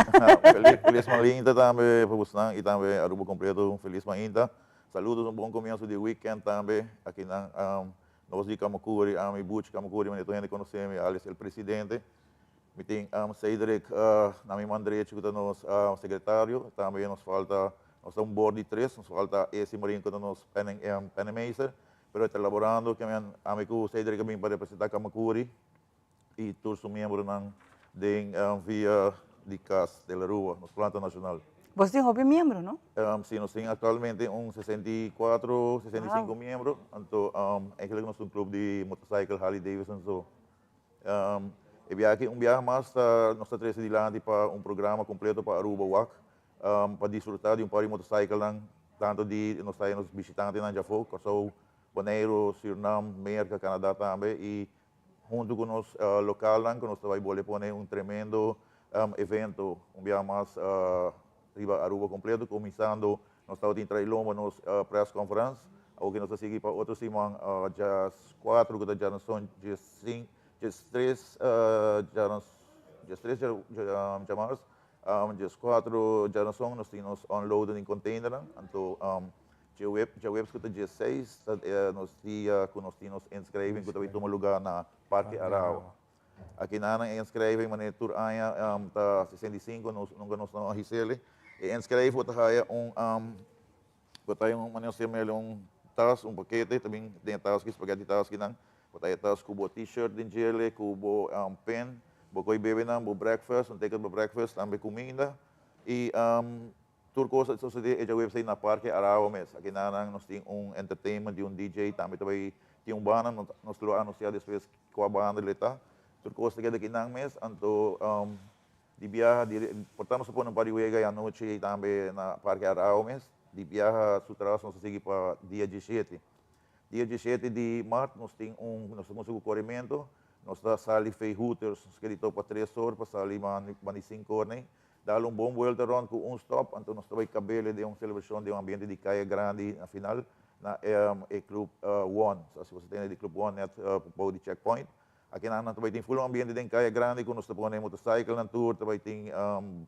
Feliz mainta também para você e também Aruba completo feliz mainta. Saludos, bom começo de weekend também aqui na nós de Kamakuri, a mi Butch Kamakuri, mas eu ainda conhecemos Alice o presidente. Me tem Cedric na minha mão direita que nos secretário, também nos falta nós temos board de 3, nos falta esse marinho que nos penemaster, pero está elaborando que meu amigo Cedric também para representar Kamakuri e todos os membros de via de CAS de la Rua, nos planta nacional. Você tem hobby membro, não? Sim, nós temos atualmente 64, 65 membros, então eigenlijk nós temos clube de motorcycle Harley Davidson. So, e viaje mais, nós estamos trabalhando para programa completo para Aruba WAC, para desfrutar de par de motorcycle tanto de nós temos visitantes na Jafo, Kosovo, Bonaire, Suriname, Merca, Canadá também, e junto com nós local, que nós vamos poner tremendo evento, mais riba Aruba completo, começando, nós estamos em Trailoma, nos press conference, o que nós seguimos para outro semana, já 4, que já são já 5, já 3, já mais, já 4, já são, nós temos unloaded em container, então, já web que já 6, nós temos inscrevem que também toma lugar na Parque Arau. Aqui na inscreve mané tur aya ta 65 nunca nos não hisele. E inscreve o taia botei mané tas, paquete também tem tas que spaghetti tas que não. Botei tas kubo t-shirt din gele, kubo pen, bokoi bebe na bo breakfast, ticket bo breakfast, também comida. E Turco sa website na Parque Arao mes. Aqui na nós tem entertainment de DJ, também tem banda, nós lo anunciar depois com a banda leta. Turco sa daqui nang mes, anto di viaje, portanto supone um pariwega à noite também na Parque Arao mes. Di viaje sutras nós seguir para dia 17. Dia 17 de março nós tem nós temos o corrimento, nós da sali fei hooters, que dito para 3 horas, para sali mani 5 horas, né? Dá bom volta around com stop, então nós também cabelo de celebração de ambiente de Caia Grande na final na Club One. So, se você tem de Club One, para de checkpoint. Aqui na também tem full ambiente de Caia Grande, com nós também motorcycle na tour, também tem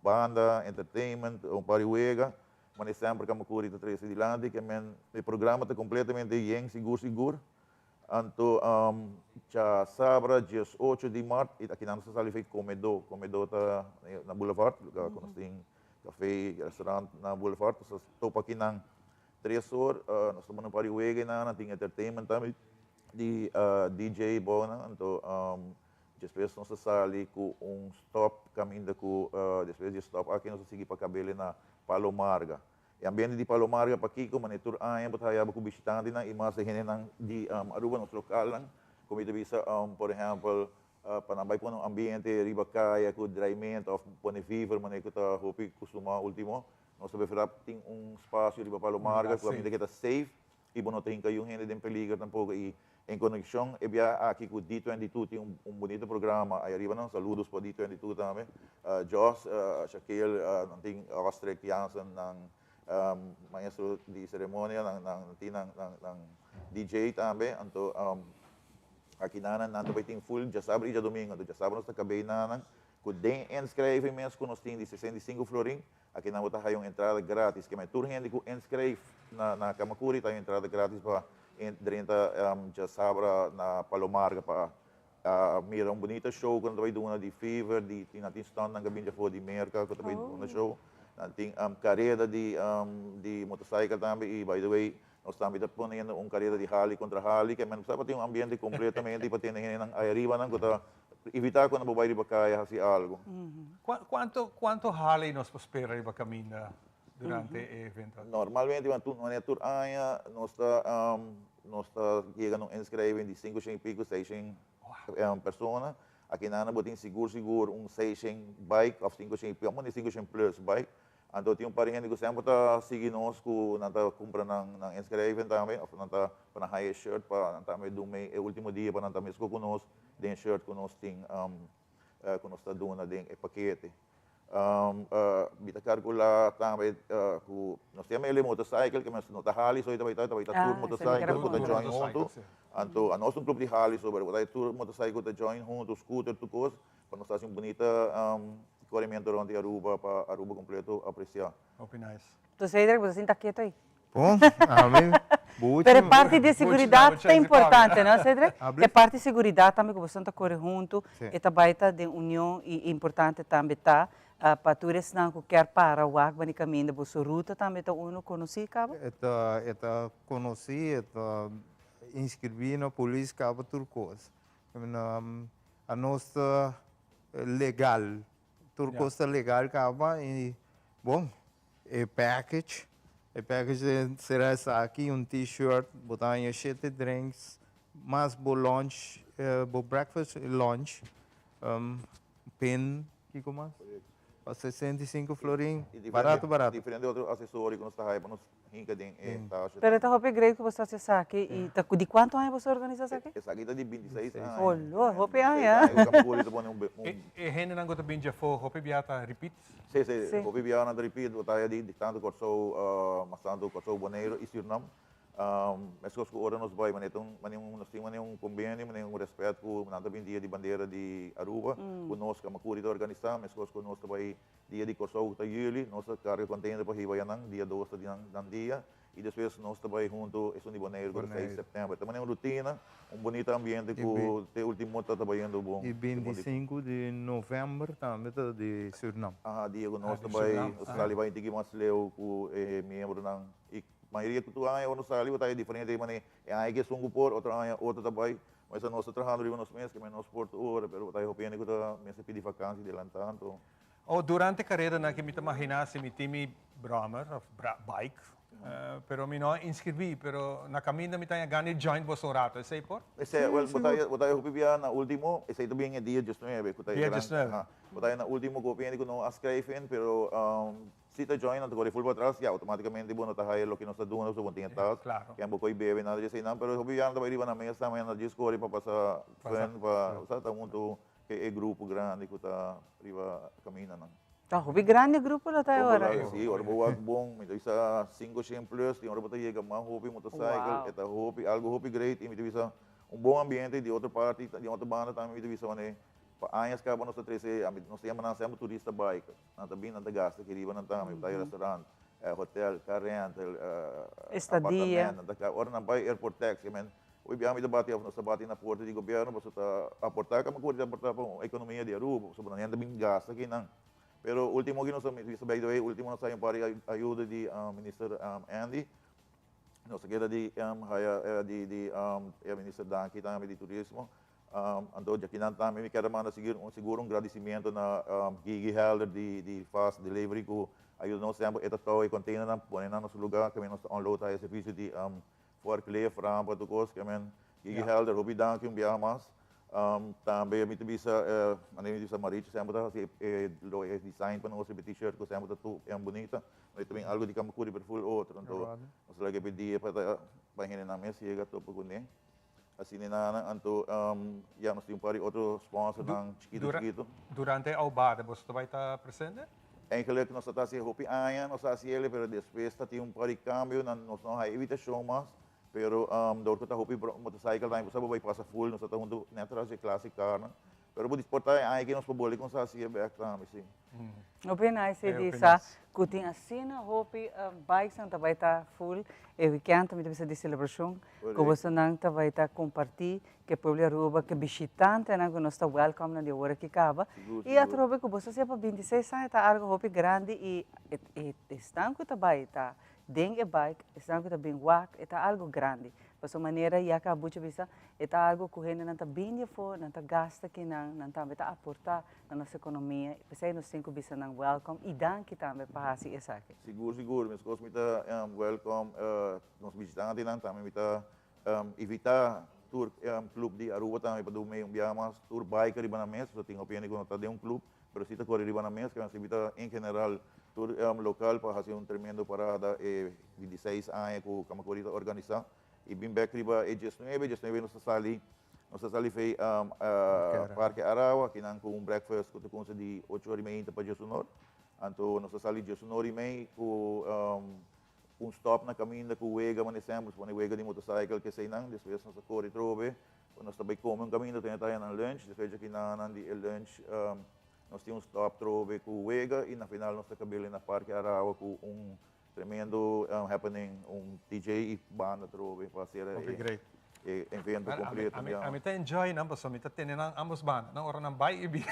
banda, entertainment, pariwega. Mas sempre que eu curi de 13 de lande, que o programa está completamente bem seguro. Então, já sabra, dia 8 de março, aqui na nossa sala foi comedor está na Boulevard, nós tem café, restaurante na Boulevard, nós estamos aqui na 3 horas, nós estamos no pariwega, nós tem entertainment também, de DJ bona, então, depois nós saímos com stop, caminho com, depois de stop, aqui nós seguimos para cabelo na Palomarga. E ambiente de Palomarga para Kiko, manitur ayan bataya ko bisitante na imas di Aruba nos lokal lang. Kung ito bisa por exemplo panambay po ng ambiente riba kaya ko dryment of pone fever manay ko ta hopi kusuma ultimo. Nós preferap ting espaço riba Palomarga ko ambiente kita safe. Ibo no tem kayo hindi din peligro tampouco e em conexão e bia aqui com D22 tem bonito programa aí arriba não saludos para D22 também. Joss Shaquille não tem Austrek Jansen maestro di ceremonia ng DJ também, então aqui na também tem full já sabe já domingo, já sabe nós acabei na com den inscreve mesmo com nós tem de 65 florin, aqui na botar aí uma entrada grátis, que mais tour gente com inscreve na Kamakuri tem entrada grátis para dentro já sabe na Palomarga para mira bonito show quando vai doar de Fever, de tem stand na gabinha for de Merca, quando vai doar show. Tem carreira de motorcycle também, e by the way, nós também estamos ponendo carreira de rally contra rally, que precisa ter ambiente completamente para ter aí arriba, para evitar quando vai riba kaya assim algo. Quanto rally nos espera riba camina durante o evento? Normalmente, quando tour aya, nós está chegando a inscrever de 500 e pico, 600 pessoas. Aqui na botin seguro 600 bike of 500 e pico, 500 plus bike. Então, tem parente que sempre está seguindo nós, que está comprando na inscreve também, está para hire shirt, para também do último dia, para também escolher conosco, den shirt que nós tem, que nós está dando den paquete. Bita calcula também, que nós temos ele motorcycle, que nós está rally, so ita tour motorcycle, que está join junto. Então, a nós clube de rally, sobre o tour motorcycle está join junto, scooter, tudo coisa, para nós fazer bonita corrimento durante Aruba, para Aruba completo apreciar. Okay, nice. Então, Cedric, você está quieto aí? Bom, Pero parte de seguridade é importante, não, Cedric? É parte de seguridade também que você está correndo junto, e também de união e importante também tá para turistas não qualquer para o ar, mas caminho da sua ruta também tá uno conheci, cabo? Eta conheci, eta inscrevi na polícia cabo turcos. A nossa legal, turcos legal cabo e bom, package será essa aqui t-shirt, botar 7 drinks, mais bo lunch, bo breakfast e lunch, pen, que mais? 65 florin, barato. Diferente de outro acessório que nós está aí para nós rinca de taxa. Pero esta roupa grande que você está aqui, e de quanto anos você organiza isso aqui? Essa aqui está de 26 anos. Olha, roupa aí, E gente não gosta bem de for, roupa biata repeat? Sim, roupa biata na repeat, botar de tanto corso, mas tanto corso boneiro e Surinam. Mas que ora nos vai, nós temos convênio, respeito com nada bem dia de bandeira de Aruba, conosco Kamakuri da organizar, mas que conosco vai dia de corso da Yuli, nossa carga contendo para Hibayanang, dia 2 de dia, e depois nós também junto, é um Bonaire, com 6 de setembro. Também é uma rotina, bonito ambiente, que o último está trabalhando bom. E 25 de novembro também de Suriname. Diego, nós também, nós ali vai ter que mais leu com membro não. E a maioria que tu aí, nós ali vai diferente, mas é aí que são por outro também. Mas nós trabalhando nos meses, que nós porto hora, pero tayo opinião que tá mês pedir vacância de lantanto. Durante a carreira na que me imagina se me timi Brahmer of bike, pero me não inscrevi, pero na caminho me tenha ganho join você rato, sei por? Esse, well, botay hupibia na último, esse também é dia 19, kutay. Dia 19. Botay na último ko opinião que não ascreven, pero se te join na tu full atrás, ya automaticamente bueno tá aí lo que nós doendo, so bontinha tá. Claro. Que ambos coi bebe nada de sei não, pero hupibia na vai na mesa, mas na discord para passar friend para, tá muito que é grupo grande que tá riba caminha não. Tá, hobby grande grupo lá tá agora. Sim, ora boa bom, me isa 500 plus, tem hora para chegar mais hobby motorcycle, eta hobby, algo hobby great, e me isa bom ambiente de outra parte, de outra banda também me isa né. Anos que nós nós temos sempre turista bike, nós também nós gasta que riba nós também, tá restaurante, hotel, car rental, estadia. Ora na vai airport taxi, man. O biami debate nós debate na porta de governo, você tá aportar como coisa aportar para a economia de Aruba, sobre nós também gasta aqui não. Pero último que nós by the way, último nós saímos para ajuda de Minister Andy. Nós queda de Minister Danki também de turismo. Então já que não também me quero mandar seguro agradecimento na Gigi Helder de fast delivery que ajuda nós sempre eta toy container na põe na nosso lugar que nós unload aí serviço de forklift rampa tu coisa que Gigi Helder hobi danki biar mas. Também a gente bisa, a gente bisa marido sempre tá lo design para nós t-shirt que sempre tá tu é bonita, mas também algo de camacuri per full outro, então nós lagi pedir para banhin na mesa chega topo com né, assim na então já nós temos para outro sponsor ng chiquito. Durante a obada você vai estar presente? Eigenlijk nós tá se hopi aia, nós tá se ele, pero depois tá tem para cambio, nós não há evitação mais. Pero door ko ta hopi motorcycle tayo sa babay pasa full no sa ta hundo netra si classic car na. Pero bu disporta ay que nos paboli kung sa siya back tam sim. Opina esse disa kuting asina hopi bikes ang tabay ta full e weekend também bisa de celebração ko você nang tabay ta compartir que pueblo Aruba que visitante na ko nos ta welcome na de hora que acaba e atrobe ko você para 26 anos ta algo hopi grande e estão ko tabay ta deng bike, estão que também wak, é algo grande. Por maneira e acabou de bisa, é algo que ainda não tá bem for, não tá gasta que não tá bem aportar na nossa economia. Pensei nos 5 bisa nang welcome e dan que também para assim essa aqui. Seguro, mas coisa mita welcome, nos visitantes não também mita evitar tour club de Aruba também para do meio biamas tour biker riba na mesa, só tem opinião que não tá de club, pero se tá correr riba na mesa, que se evita em geral tour local para fazer tremendo parada de 16 anos que o Camacurita organiza e bem back riba é 19 nós sali fez Parque Arawa que não com breakfast que tu de 8h30 para Jesunor então nós sali Jesunor e meia com stop na caminho com o Wega mas sempre quando o Wega de motorcycle que sei não depois nós corre trove quando nós também comemos caminho tem até na lunch depois aqui na lunch nós tínhamos stop trove com o Wega e na final nós acabamos na Parque Arawa com tremendo happening, DJ e banda trove para ser evento completo. A mim tá enjoy não, mas a mim tá tendo ambos banda, não hora não vai e bi.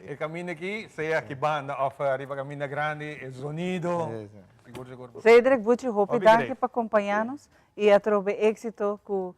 E caminho aqui, sei aqui banda offer riba caminho grande, é sonido. Seguro. Cedric Butchi, hope danke para acompanhar-nos e a trove êxito com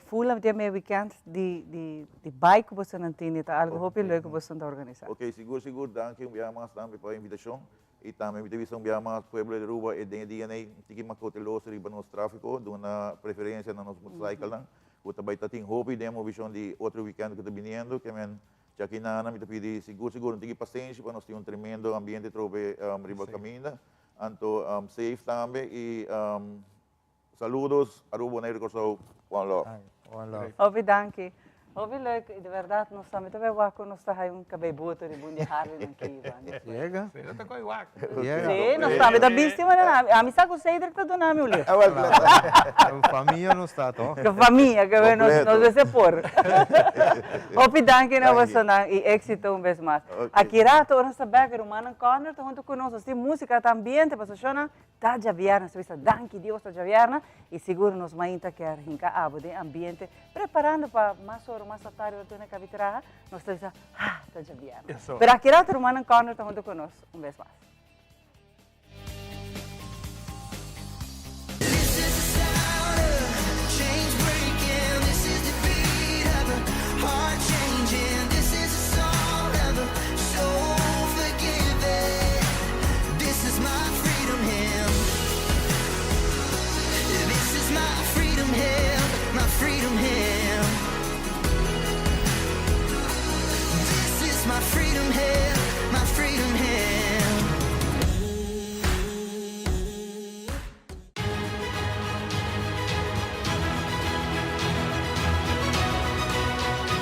full of the weekend de bike que você não tem, tá algo hope leuk que você está organizando. Ok, seguro, danke mais também para a invitação. E também me divisão biama pueblo de Aruba e de DNA tiki makotelos riba nos tráfico do na preferência na nos motorcycle lang o também tá tem hobby demo vision de outro weekend que tá vindo que men já que na me pedi seguro tiki paciência para nós ter tremendo ambiente trove riba caminho anto safe também e saludos Aruba Negro Corso one love. Obi danke. Hobby leuk, de verdad, no sabe, te veo con nos está un cabebuto de bundi Harley no kiva. Llega. Ito ko iwak. Sim, não sabe da bisti, mas a mim sabe que sei direta do nome o livro. Família não está, toch? Que família, que we nos desse por. Hopi danke na você na e éxito vez mais. Aqui rato ora sta bagger umana corner, to junto conosco, sti música também, te passou tá javierna, se vista danke Deus tá javierna e seguro nos mainta quer hinca abo de ambiente preparando para mais hora mais tarde tu na cavitra, nós estamos tá javierna. Pero aqui rato umana corner, to junto conosco, vez mais.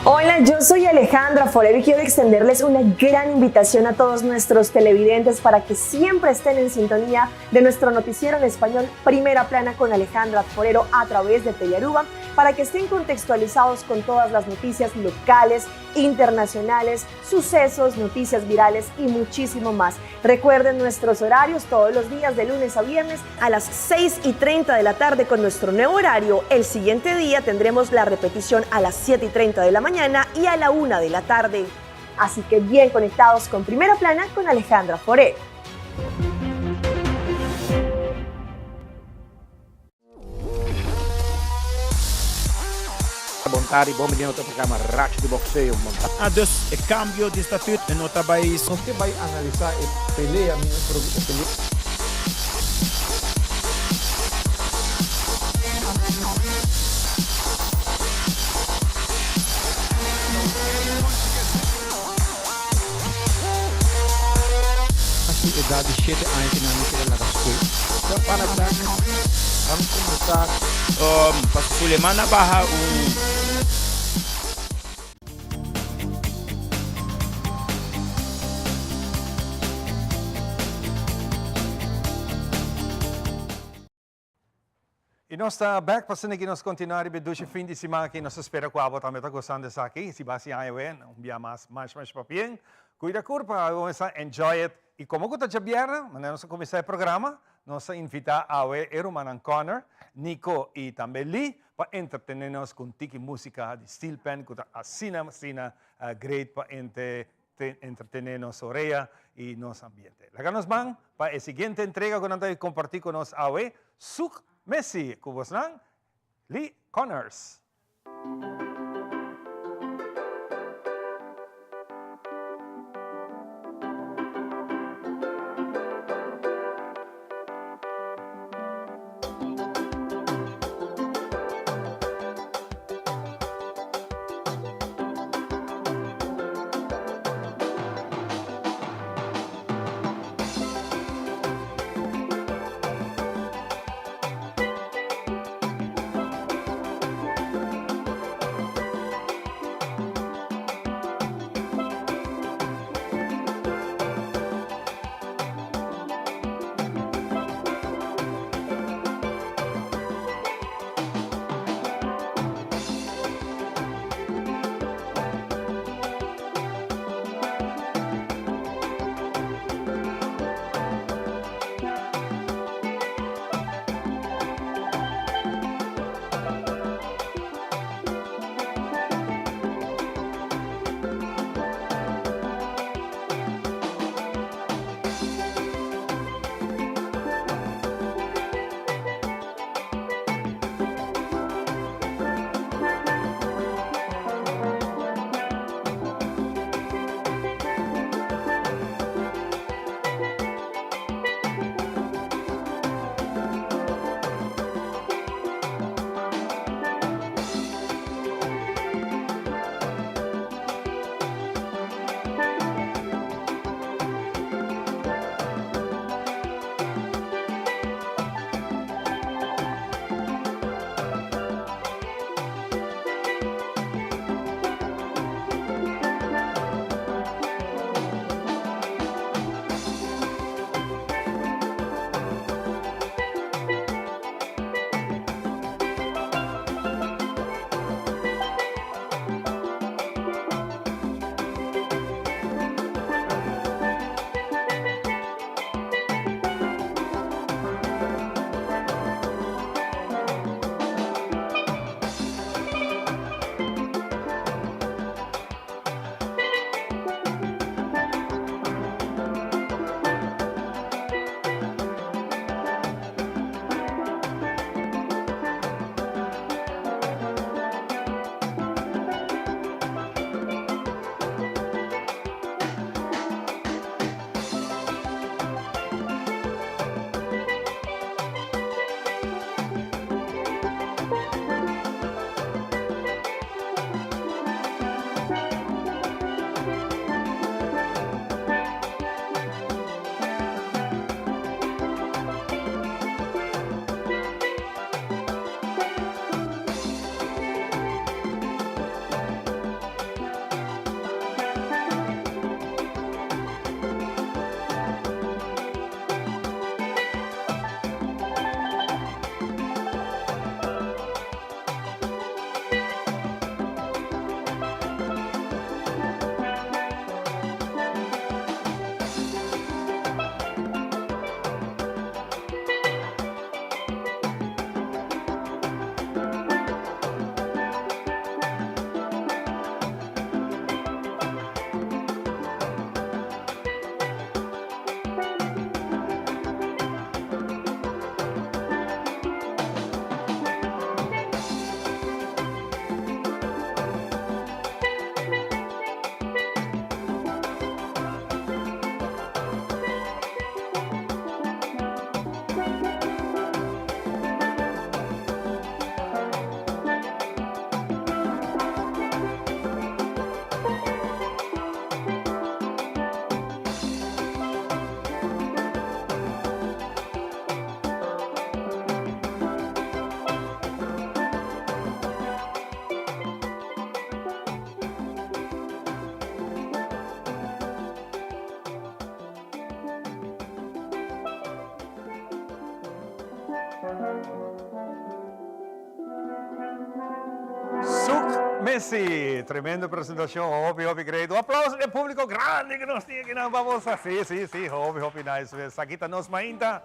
Hola, yo soy Alejandra Forero y quiero extenderles una gran invitación a todos nuestros televidentes para que siempre estén en sintonía de nuestro noticiero en español Primera Plana con Alejandra Forero a través de Telearuba, para que estén contextualizados con todas las noticias locales, internacionales, sucesos, noticias virales y muchísimo más. Recuerden nuestros horarios todos los días de lunes a viernes a las 6:30 de la tarde con nuestro nuevo horario. El siguiente día tendremos la repetición a las 7:30 de la mañana y a la 1 de la tarde. Así que bien conectados con Primera Plana con Alejandra Forero. Montare i bombi di nota programma Rax di boxeo. Dus ik cambio di statuut en nota bij is. Nós que vai analisar e pelea minha produto pelea. Assim, idade cheia de anos na minha da escola. Então, para trás, vamos começar. Para Sulemana Barra E nós está back para que nós continuar e dois fim de semana que nós espera que a avó também está gostando dessa aqui. Se base aí dia mais papien. Cuida curva, vamos a enjoy it. E como que está viernes, nós começar o programa, nós invitar a Eruman Connor, Nico e também Lee para entretenernos com tiki música de Steel Pen, que assim great para entretenernos oreja e nosso ambiente. Lá nos van para a seguinte entrega que nós compartir com nós a Suk Messi, kubos ng Lee Connors. Suk Messi, tremenda presentación, hopi great. Un aplauso del público grande que nos tiene que nos vamos a. Sí, hopi nice. Aquí está nos mainta.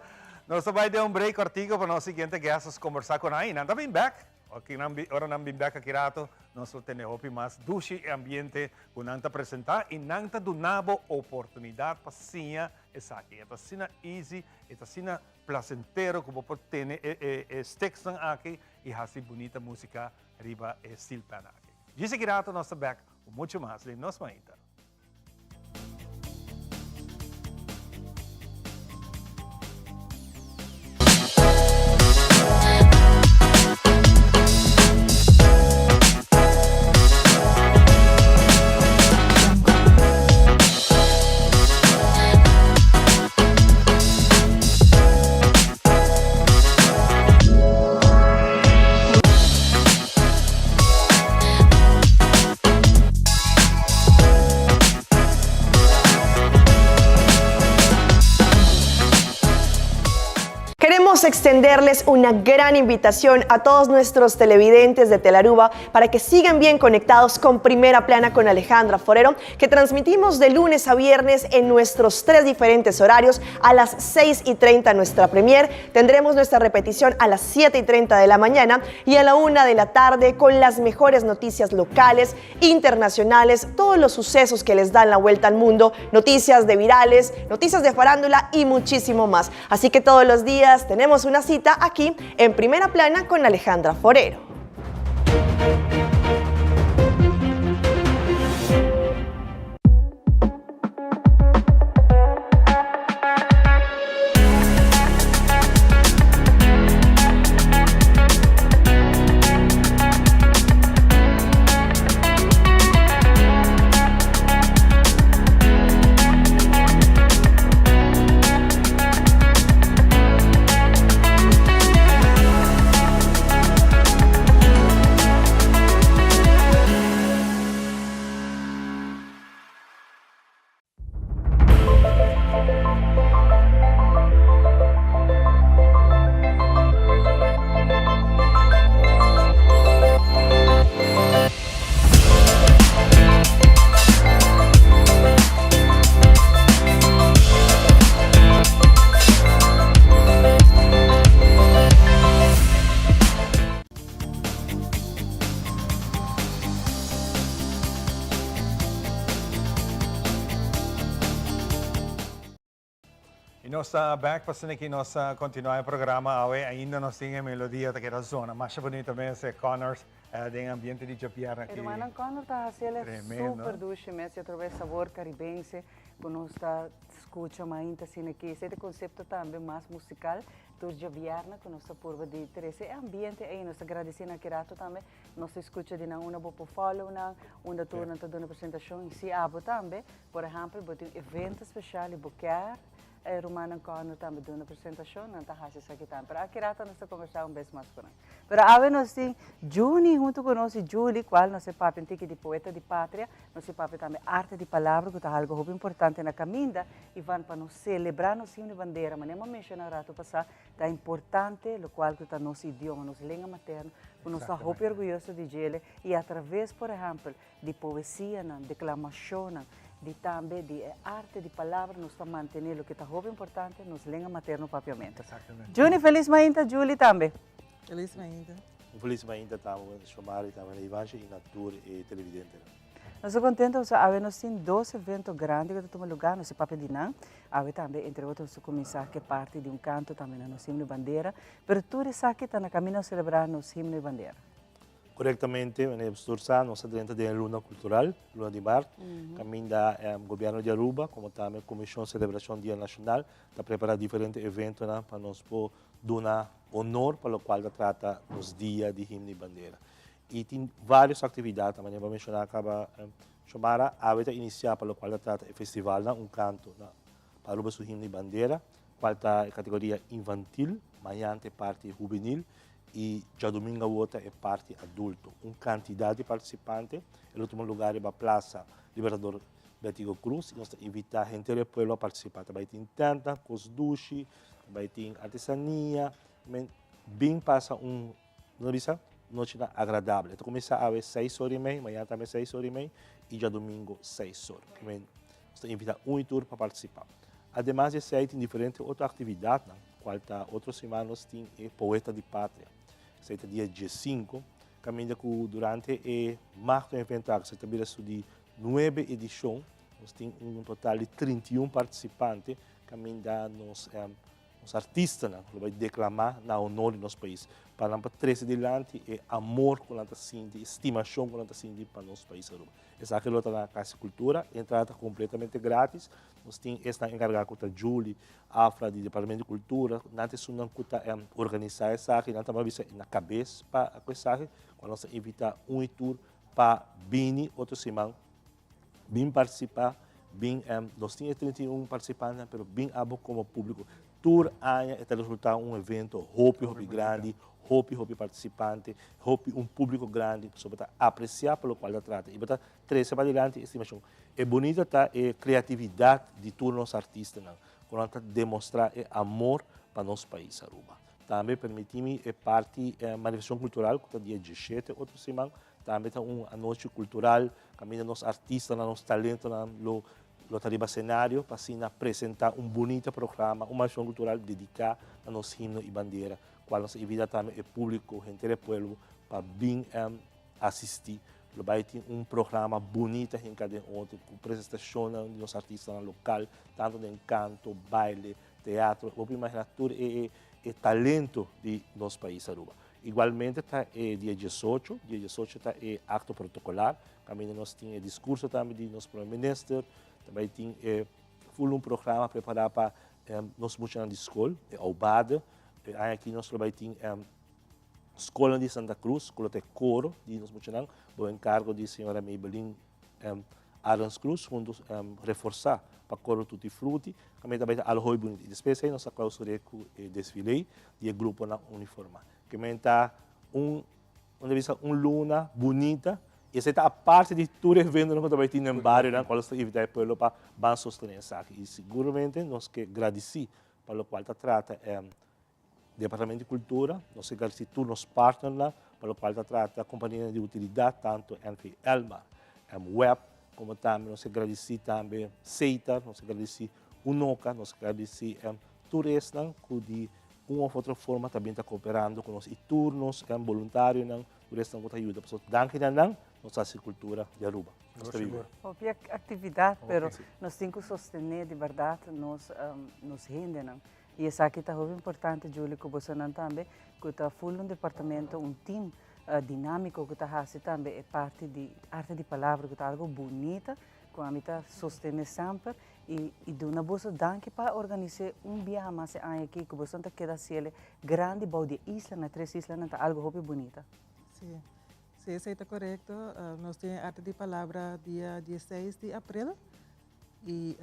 Nós vai dar break cortico para nós seguinte que essas conversar com aí. Nanda bem back. Aqui ora não bem back aqui rato. Nós temos hopi mais duche ambiente com nanta apresentar e nanta donabo oportunidade para sinha essa aqui. Esta sina easy, esta sina placentero que você ter sticks aqui e assim bonita música riba e steel pen aqui. Diz aqui rato nós back com muito mais de nós mainta. Queremos extenderles una gran invitación a todos nuestros televidentes de Telaruba para que sigan bien conectados con Primera Plana con Alejandra Forero, que transmitimos de lunes a viernes en nuestros 3 diferentes horarios. A las 6:30 nuestra premier, tendremos nuestra repetición a las 7:30 de la mañana y a la 1 de la tarde con las mejores noticias locales, internacionales, todos los sucesos que les dan la vuelta al mundo, noticias de virales, noticias de farándula y muchísimo más. Así que todos los días tenemos una cita aquí en Primera Plana con Alejandra Forero. E nós back passando aqui nós continuar o programa awe ainda nós temos melodia daquela zona mais bonita mesmo é Connors tem ambiente de Japiara aqui. Hermana Connor está haciendo Tremendo. super dulce, mesmo através sabor caribense, que nós está escuta ainda assim aqui. Esse conceito também mais musical, do Javiarna, que nós por de interesse é ambiente aí nós agradecendo aqui rato também, nós escuta de uma boa follow na uma turma tá dando apresentação e se abo também, por exemplo, botar evento especial e boquear Romana Connor também dando apresentação, não está fácil isso aqui também. Para aqui rata nós conversamos bem mais com nós. Pero agora nós temos Juni junto com nós, Julie, qual nós é papo antigo de poeta de pátria, nós é papo também arte de palavra, que é algo muito importante na caminda, e vão para nós celebrar nossa bandeira, mas nem mencionar rato passar, é importante, o qual que é nosso idioma, nossa língua materna, que nós estamos muito orgulhosos de ele, e através, por exemplo, de poesia, declamação, de também de arte de palavra, nós estamos mantendo o que é muito importante, nossa língua materna propriamente. Exatamente. Juni, feliz mainta, Julie também. Feliz mainta. Feliz mainta estamos chamando também Ivanje e Natur e televidente. Nós estamos contentos, nós temos 2 eventos grandes que estão lugar, nós temos de não, também, entre outros, começar que parte de canto também no himno de bandeira, mas tudo isso aqui está na caminho a celebrar no himno de bandeira. Corretamente, nós estamos dentro da Luna Cultural, Luna de Mar, caminho do governo de Aruba, como também a Comissão de Celebração Dia Nacional, está preparando diferentes eventos para nós dar honor para o qual trata os dias de himno de bandeira. E tem várias atividades, também vou mencionar, acaba chamar a iniciar para o qual trata o festival, canto para Aruba do himno de bandeira, qual está a categoria infantil, amanhã é parte juvenil, e já domingo outra é parte adulto. Uma quantidade de participantes. Em último lugar é a Praça Libertador Betigo Cruz. Nós invitamos a gente do povo a participar. Também tem tanta, cosduche, também tem artesania, bem passa noite agradável. Então começa às 6h30, amanhã também 6h30 e já domingo 6h. Você invita um tour para participar. Ademais de ser tem diferentes outras atividades, qual outras semanas tem Poeta de Pátria. Esse é dia 15, caminha durante o marco evento, você também de 9 edições, nós temos um total de 31 participantes, caminha os artistas, que vai declamar na honor do nosso país. Para nós, 13 delante, é amor com a gente, estimação com a gente para o nosso país. Essa aqui é na Casa de Cultura, entrada completamente grátis. Nós temos esta encarregada com a Julie, Afra, do Departamento de Cultura. Nós temos organizar essa aqui, nós temos na cabeça para a coisa aqui, quando nós evita um tour para vir outra semana, vir participar, nós temos 31 participantes, mas bem abo como público. Tour é resultar um evento hope grande, hope participante, hope um grande, para apreciar pelo qual da trata. E para trazer para adiante estimação. É bonita a criatividade de todos os artistas, quando demonstrar amor para nosso país, Aruba. Também permitimos parte da manifestação cultural, que é dia 17, outra semana. Também tem uma noite cultural, caminha nos artistas, nos talentos, no tariba cenário para assim apresentar um bonito programa, uma ação cultural dedicada a nosso himno e bandeira, qual nós evita também o público, gente do povo, para vir assistir. Vai ter um programa bonito em cada outro, com apresentação dos artistas no local, tanto de canto, baile, teatro, vou imaginar tudo é talento de nosso país, Aruba. Igualmente, está dia 18 está acto protocolar, também nós temos discurso também de nosso primeiro-ministro, também tem um programa preparado para nós funcionários de escola, ao BAD. Aqui nós também temos escola de Santa Cruz, escola de coro de nós funcionários, o encargo de senhora Maybelline Arans Cruz, quando reforçar para coro Tutti Frutti, também tem algo bonito. E depois aí nós clausuramos o desfile e o grupo na uniforme. Que está uma luna bonita. E essa é a parte de tudo evento que também tem no bairro, qual está evitar pelo para sostener isso aqui. E seguramente nós que agradecer pelo qual está trata Departamento de Cultura, nós agradecer todos os partners pelo qual está trata a companhia de utilidade, tanto entre Elmar, Web, como também nós agradecer também Seita, nós agradecer Unoca, nós agradecer tudo isso que de uma ou outra forma também está cooperando com nós e turnos, voluntários, tudo isso que ajuda. Portanto, danke nossa cultura de Aruba. Qualquer atividade, pero nós temos que sostener de verdade nos rende, não? E essa aqui está muito importante, Júlio, que você não também, que está full um departamento, um time dinâmico que está fazendo também, é parte de arte de palavra, que está algo bonita, que a mim está sostener sempre. E de uma boa danke para organizar viagem mais aqui, que você está queda assim, grande, boa de isla, na 3 islas, está algo muito bonito. Sim. Sim, isso está correto. Nós temos arte de palavra dia 16 de abril e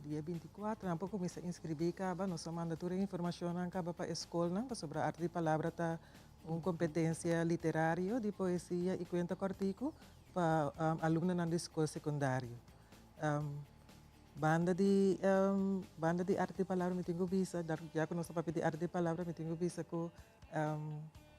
dia 24. Nós começamos a inscrever, nós mandamos toda a informação para a escola sobre a arte de palavra, uma competência literária de poesia e conto cortico para alunos da escola secundária. Banda de arte de palavra, me tenho visa, já que nós estamos de arte de palavra, me tenho visa que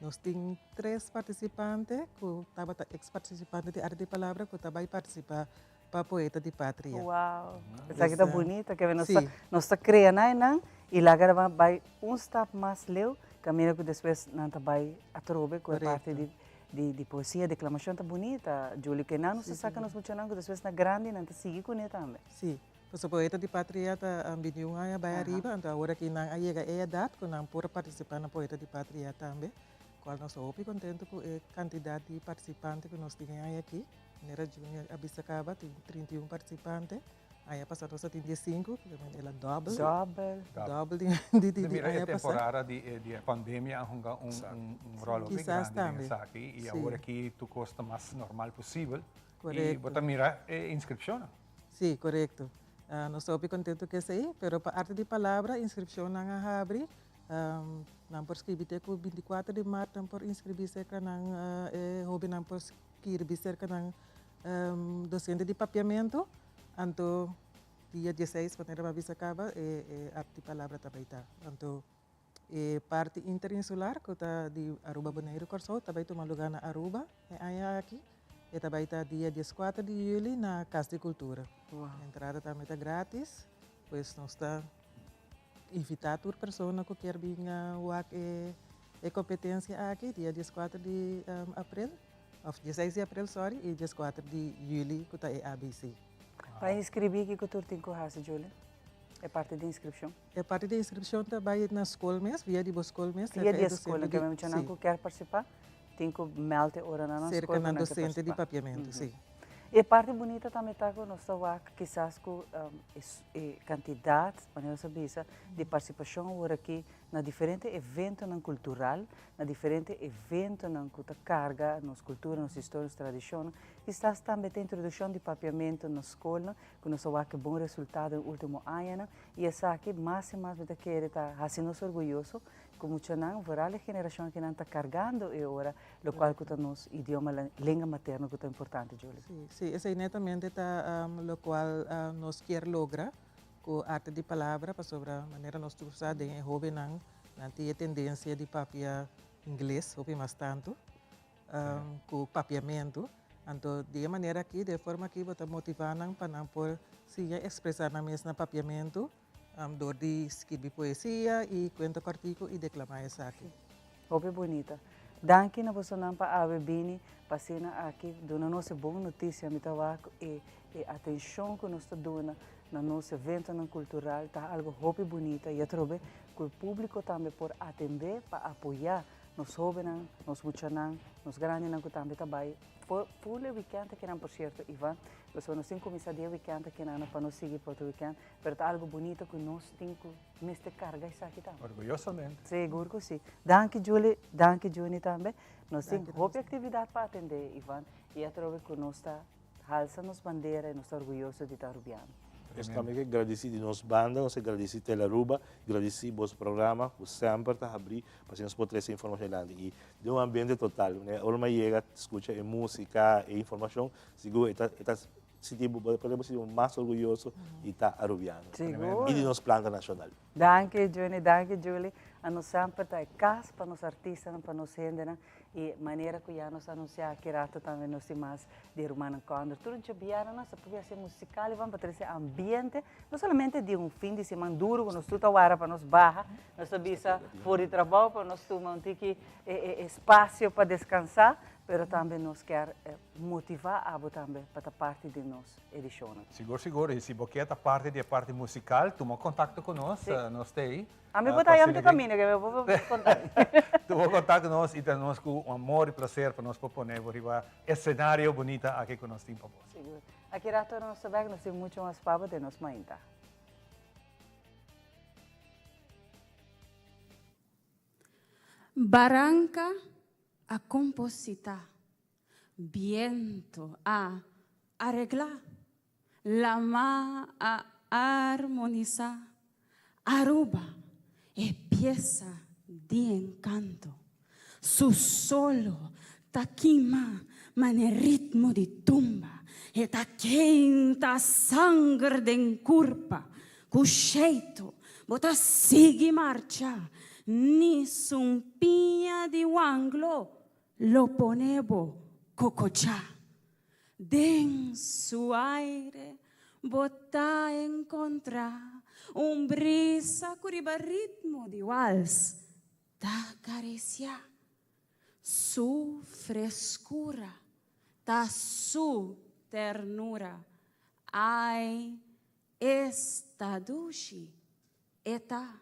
nós temos 3 participantes, que estavam ex-participantes de arte de palavra, que também participar para Poeta de Pátria. Uau! Essa aqui está bonita, que nós estamos criando, e lá agora vai step mais leu, caminho que depois nós vai a trobe, com a parte de poesia, declamação está bonita, Júlio, que não se saca nos funcionando, depois na grande, não sigue com ele também. Sim. O Poeta de Pátria está vinho aí vai arriba, então agora que não chega a idade, que não pode participar na Poeta de Pátria também, qual nós estamos contentes com a quantidade de participantes que nós temos aqui. Nera Júnior Abissacaba tem 31 participantes, aí passado nós temos 15, que é ela double de a temporada de pandemia joga rol bem grande nessa aqui e agora que tu custa mais normal possível. E bota mira inscrição. Sim, correto. Nós estamos contentes com isso aí, mas para arte de palavra, a inscrição não é abrir. Não por escrever com 24 de março, não por inscrever-se com o hobby, não por escrever-se com docente de papiamento. Então, dia 16, quando a revista acaba, arte de palavra também está. Então, E parte interinsular, que está de Aruba Bonaire Corso, também toma lugar na Aruba, aqui. E também está dia 14 de julho na Casa de Cultura. A entrada também está grátis, pois nós está invitar a pessoa que quer vir a competência aqui, dia 14 de abril, ou 16 de abril, sorry, e 14 de julho, que está a ABC. Para inscrever, o que tu tem que fazer, Júlia? É parte da inscrição? É parte da inscrição também na escola mesmo, via de escola mesmo. Via de escola, que eu não quer participar, tem que melder ora na escola. Cerca na docente de papiamento, sim. E parte bonita também está com nós quizás com quantidade, maneira sabisa, de participação agora aqui na diferente evento cultural, na diferente evento na carga, nas culturas, nas histórias, tradições. Está também a introdução de papiamento na escola, que nós que bom resultado no último ano, e essa aqui mais e mais de querer estar assim orgulhoso, como chanang verá a geração que não está carregando e agora o qual que o nosso idioma língua materna que é importante, Júlia. Sim, esse netamente está o qual nós quer lograr com arte de palavra para sobre a maneira nós usamos em jovem não tem a tendência de papia inglês, ou mais tanto, com papiamento. Então, de maneira aqui, de forma que você motivar para não por se expressar na mesma papiamento, dor de escrever poesia e conto cortico e declamar isso aqui. Roupa bonita. Danke na você não para a bebini, passina aqui, dona nossa boa notícia, me tava e atenção que nós está dando na nosso evento cultural, tá algo roupa bonita e eu trouxe que o público também por atender para apoiar nos jovens, nos muchanan, nos grandes que também trabalham. Full weekend que não por certo, Ivan, nós temos começado o weekend que não para nós seguir para o weekend, mas é algo bonito que nós temos que carga isso aqui também. Orgulhosamente. Seguro que sim. Danke, Julie. Danke, Juni também. Nós temos muita atividade para atender, Ivan, e eu trouxe que nós está alçando as bandeiras e nós estamos orgulhosos de estar rubiando. Nós também agradecemos de nossa banda, nós agradecemos a Telaruba, agradecemos o programa, que sempre está abrindo para nós poder essa informação lá. E de um ambiente total, né? Olma chega, escuta música e informação, seguro, podemos ser mais orgulhosos e estar arubiando. E de nosso plano nacional. Danke, Juni, danke, Julie. A nós sempre está em casa para os artistas, para nós gente, e maneira que já nos anunciar que rato também nós temos de Romano Condor. Tudo que viaram, nós podemos ser musical e vamos para esse ambiente, não somente de fim de semana duro, que nós tudo agora para nós barra, nós sabemos fora de trabalho, para nós tomar espaço para descansar, mas também nós quer motivar a também para parte de nós edição. Seguro. E se você é parte da parte musical, toma contato com nós, nós temos. A mim botar aí no caminho, que eu vou contar. Toma contato com nós e nós com amor e prazer para nós proponer esse cenário bonito aqui que nós temos para você. Seguro. Aqui rato nós sabemos que nós temos muito mais papo de nós mainta. Barranca a compositar, viento a arreglar, la mar a armonizar, Aruba es pieza de encanto, su solo taquima mane ritmo de tumba, e ta quenta sangre de encurpa, cucheito, bota sigue marcha, ni sumpinha de wanglo, lo ponebo cocochá. Denso aire, bota encontrar brisa curiba ritmo de vals, da caricia, su frescura, da su ternura, ai esta dushi, eta,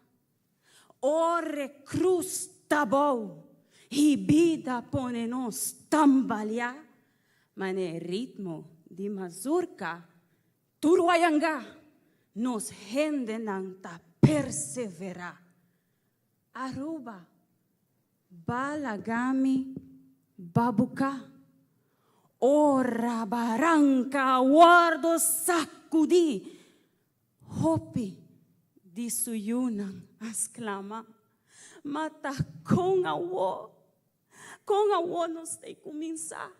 ore cruz tabou, e vida pone nos tambalear, mane ritmo de mazurca, turuayanga, nos rende nanta perseverar. Aruba, balagami, babuca, ora barranca, guardo sacudi, hopi, di suyunan asclama, mata com a nos tem começar.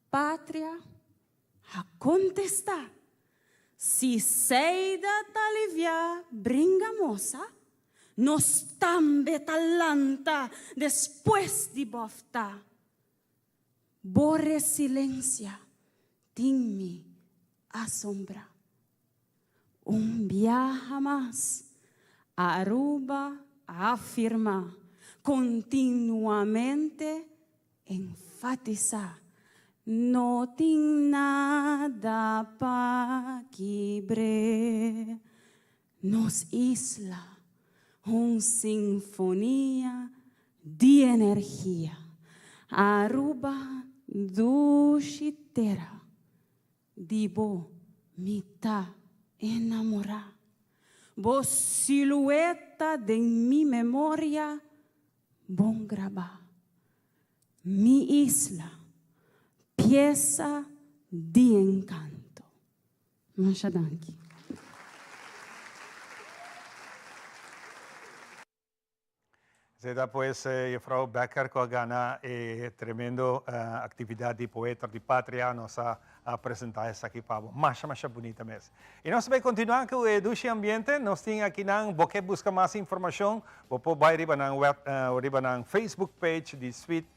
Pátria, a contestar. Si sei da talivia bringa moça, nos tambe talanta después de bofta. Borre silencia, timmi asombra. Un viaje más a Aruba afirma continuamente enfatiza. No tengo nada pa' quibre. Nos isla una sinfonía de energía. Aruba dushitera. Dibo mitad enamorada. Vos silueta de mi memoria, bon graba. Mi isla, pieza de encanto. Mashadanki. Zeda pues, Frau Becker, ko gana tremendo actividad de poeta de patria nos apresentar essa aqui para mais bonita mesmo. E nós vamos continuar com o Eduche Ambiente. Nós temos aqui na você busca mais informação, você vai riba na Facebook page de Sweet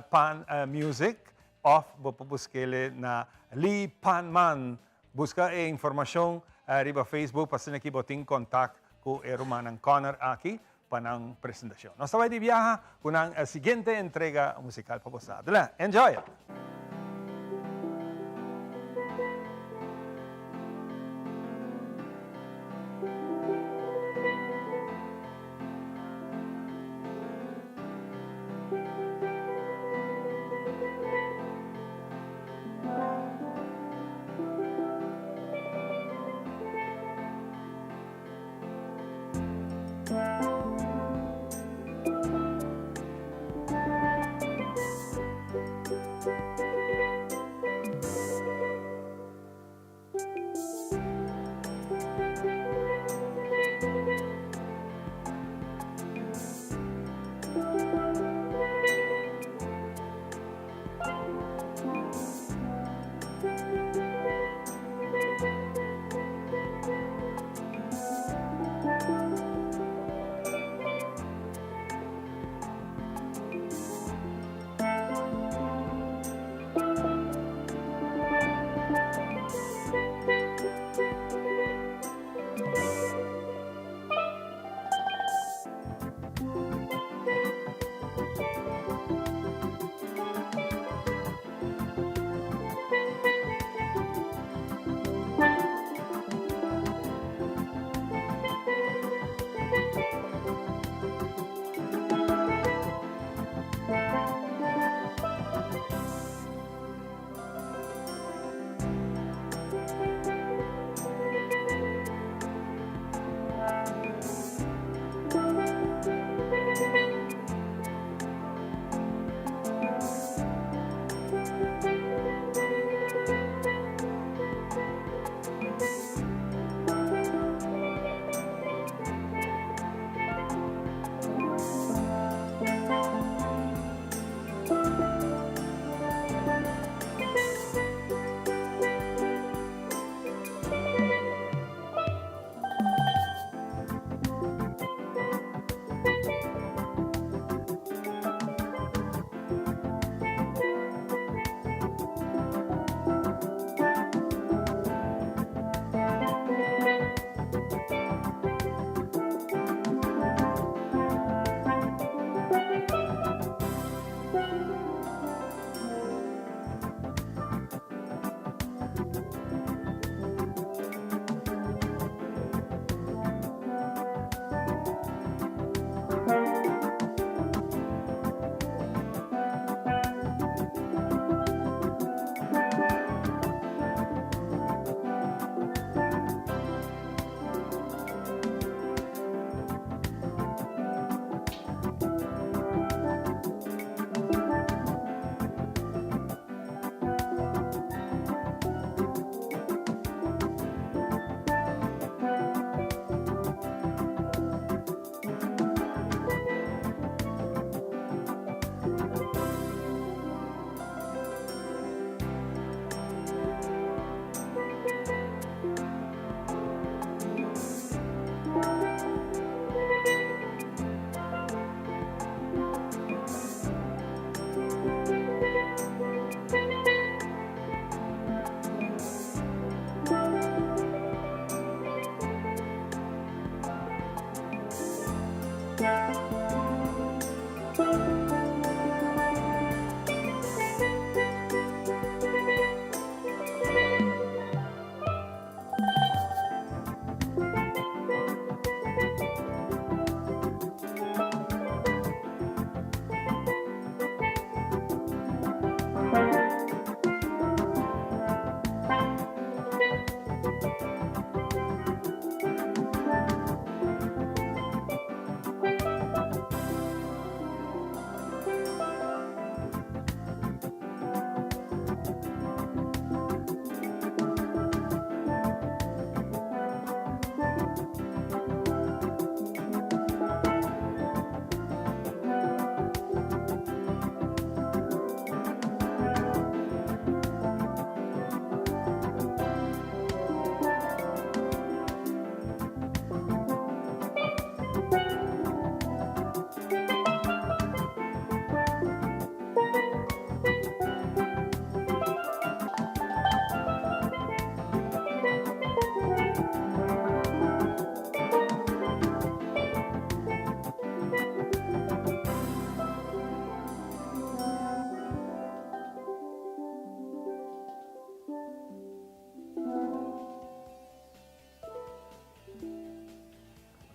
Pan Music, ou você busca ele na Lee Pan Man. Busca informação riba Facebook, para aqui você tem contato com o Roman Connor aqui. Para ang presentasyon. Nós sabay de viaja con ang siguiente entrega musical para você. Enjoy!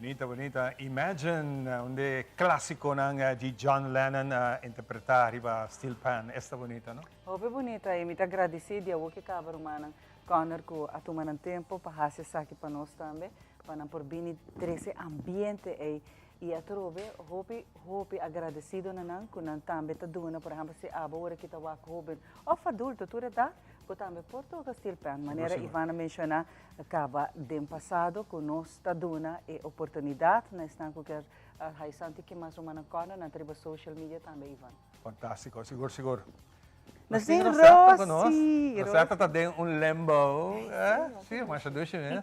Bonita, bonita. Imagine onde classico ng di John Lennon interpretare ba Steel Pan. Esta bonita, no? Ope bonita e mi te agradecidi a wo que acaba rumana Connor ku atumanan tempo pa hase saki pa nós tambe para por bini trese ambiente e a trobe hopi agradecido nanan kunan tambe ta duna por exemplo se abo ora kita wa hoben of adulto tu reta tambe porto ka Steel Pan maneira Ivana menciona acaba dem passado com nós ta duna e oportunidade na estan ku quer hai santi que mais rumana Connor na tribo social media tambe Ivan. Fantastico, siguro. Nassim Rossi! Rosetta tá dentro lembo. Sì, ma c'è due scene.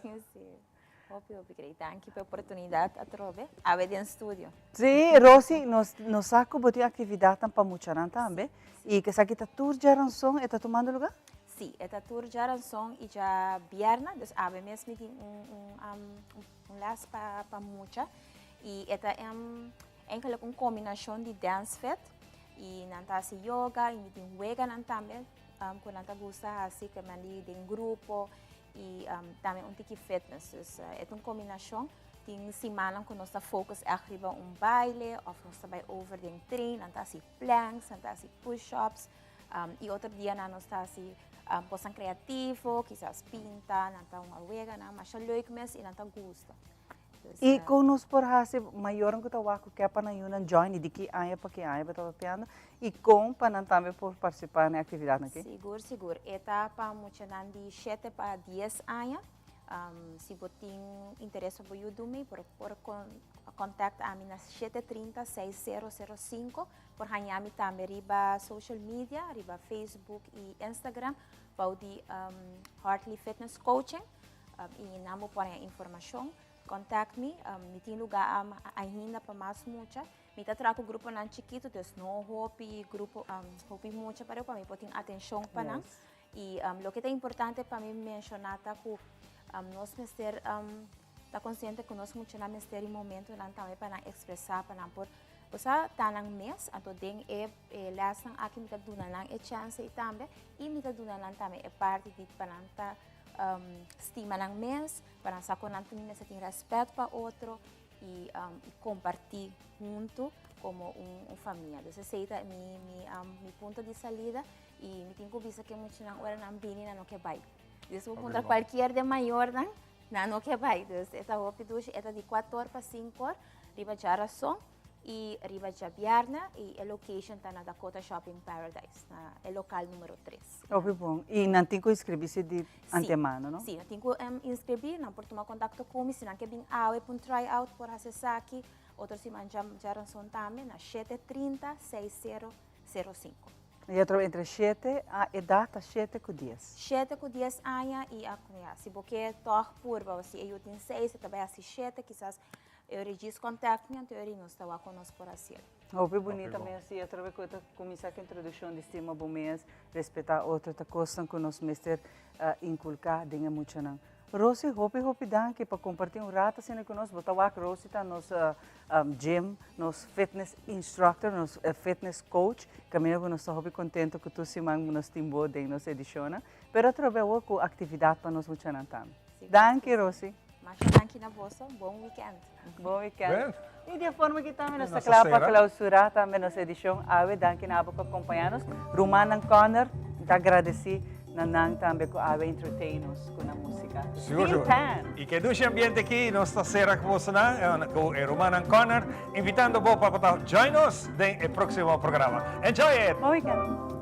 Óbvio, anche per opportunità a trove, a vedere in studio. Sì, Rossi, nos saco botti atividade para mucharan também. E que sabe que tá tour Jaranson e tá tomando lugar? Sim, tá tour Jaranson e já vierna, dus ave mesmo tem las para mucha e esta é enkele uma combinação de dance fit e nantasi yoga e tem wega também, com nanta gusta assim que mandi tem grupo e também tiki fitness, dus é uma combinação. Tem semana que nós focus arriba baile, ou nós vai over den train, nantasi planks, nantasi push-ups, e outro dia nós está assim posan criativo, quizás pinta, nanta wega mas é leuk mes e nanta gusta. E com nós por hase maior que tá waco que para na join e daqui aya para que aya para piano e com para também por participar na atividade aqui. Seguro. Eta para muchanan de 7 para 10 anos. Se você tem interesse por YouTube, por contato a mim nas 730-6005, por hanhami também riba social media, riba Facebook e Instagram, para o Heartly Fitness Coaching, e namo por a informação. Contact me, me tem lugar ainda para mais muita. Me tá trago grupo nan chiquito, dus no hopi grupo hopi mucha para mim pode atenção para nós. E o que é importante para mim mencionar tá que nós mister tá consciente que nós muito na mister em momento nan também para expressar para por você tá nang mês ato den lesson aqui me tá dando nang chance e também e me tá dando nang também é parte de para tá estima ng mês para sa ko nanto nila sa ting respeto para outro e compartir junto como família. Então esse é mi ponto de salida e me tenho vista que muito não hora não bini na no que vai. Então vou encontrar qualquer de maior na no que vai. Então esta hopi duas esta de 4 horas para 5 horas riba Jarason e riba Jabiarna e a location tá na Dakota Shopping Paradise, na local número 3. Óbvio bom. E não tem que inscrever-se de antemano, não? Sim, tem que inscrever, não por tomar contato comigo, se não quer vir awe para try out por acessar aqui, outro se manja Jaranson também na 730-6005. E outro entre 7 a data 7 com 10. 7 com 10 anos e se você toca por você eu tenho 6, você também assim 7, quizás eu registro contato me anterior não estava conosco por assim. Óbvio bonita mesmo assim, através que começar a introdução de estima bom mês, respeitar outra coisa que nós mestre inculcar dentro muito não. Rosi, hopi dan que para compartilhar rata assim conosco, botar o Rosi tá nos gym, nos fitness instructor, nos fitness coach, caminho que nós estamos hopi contento que tu se mang nos timbo dentro nos ediciona, pero através com atividade para nós muito não tam. Danke Rosi. Mas danke na vossa, bom weekend. Bom weekend. E de forma que também nós clapa clausurar também nossa edição, ave danke na abo que acompanhar-nos. Rumana Connor, te agradeci nanang tambe ko ave entertainos con la musica. Siguro. Steel Pan. E che duce ambiente aqui, nós stasera com você, com o Romana Connor, invitando você para join us no próximo programa. Enjoy it! Bom weekend.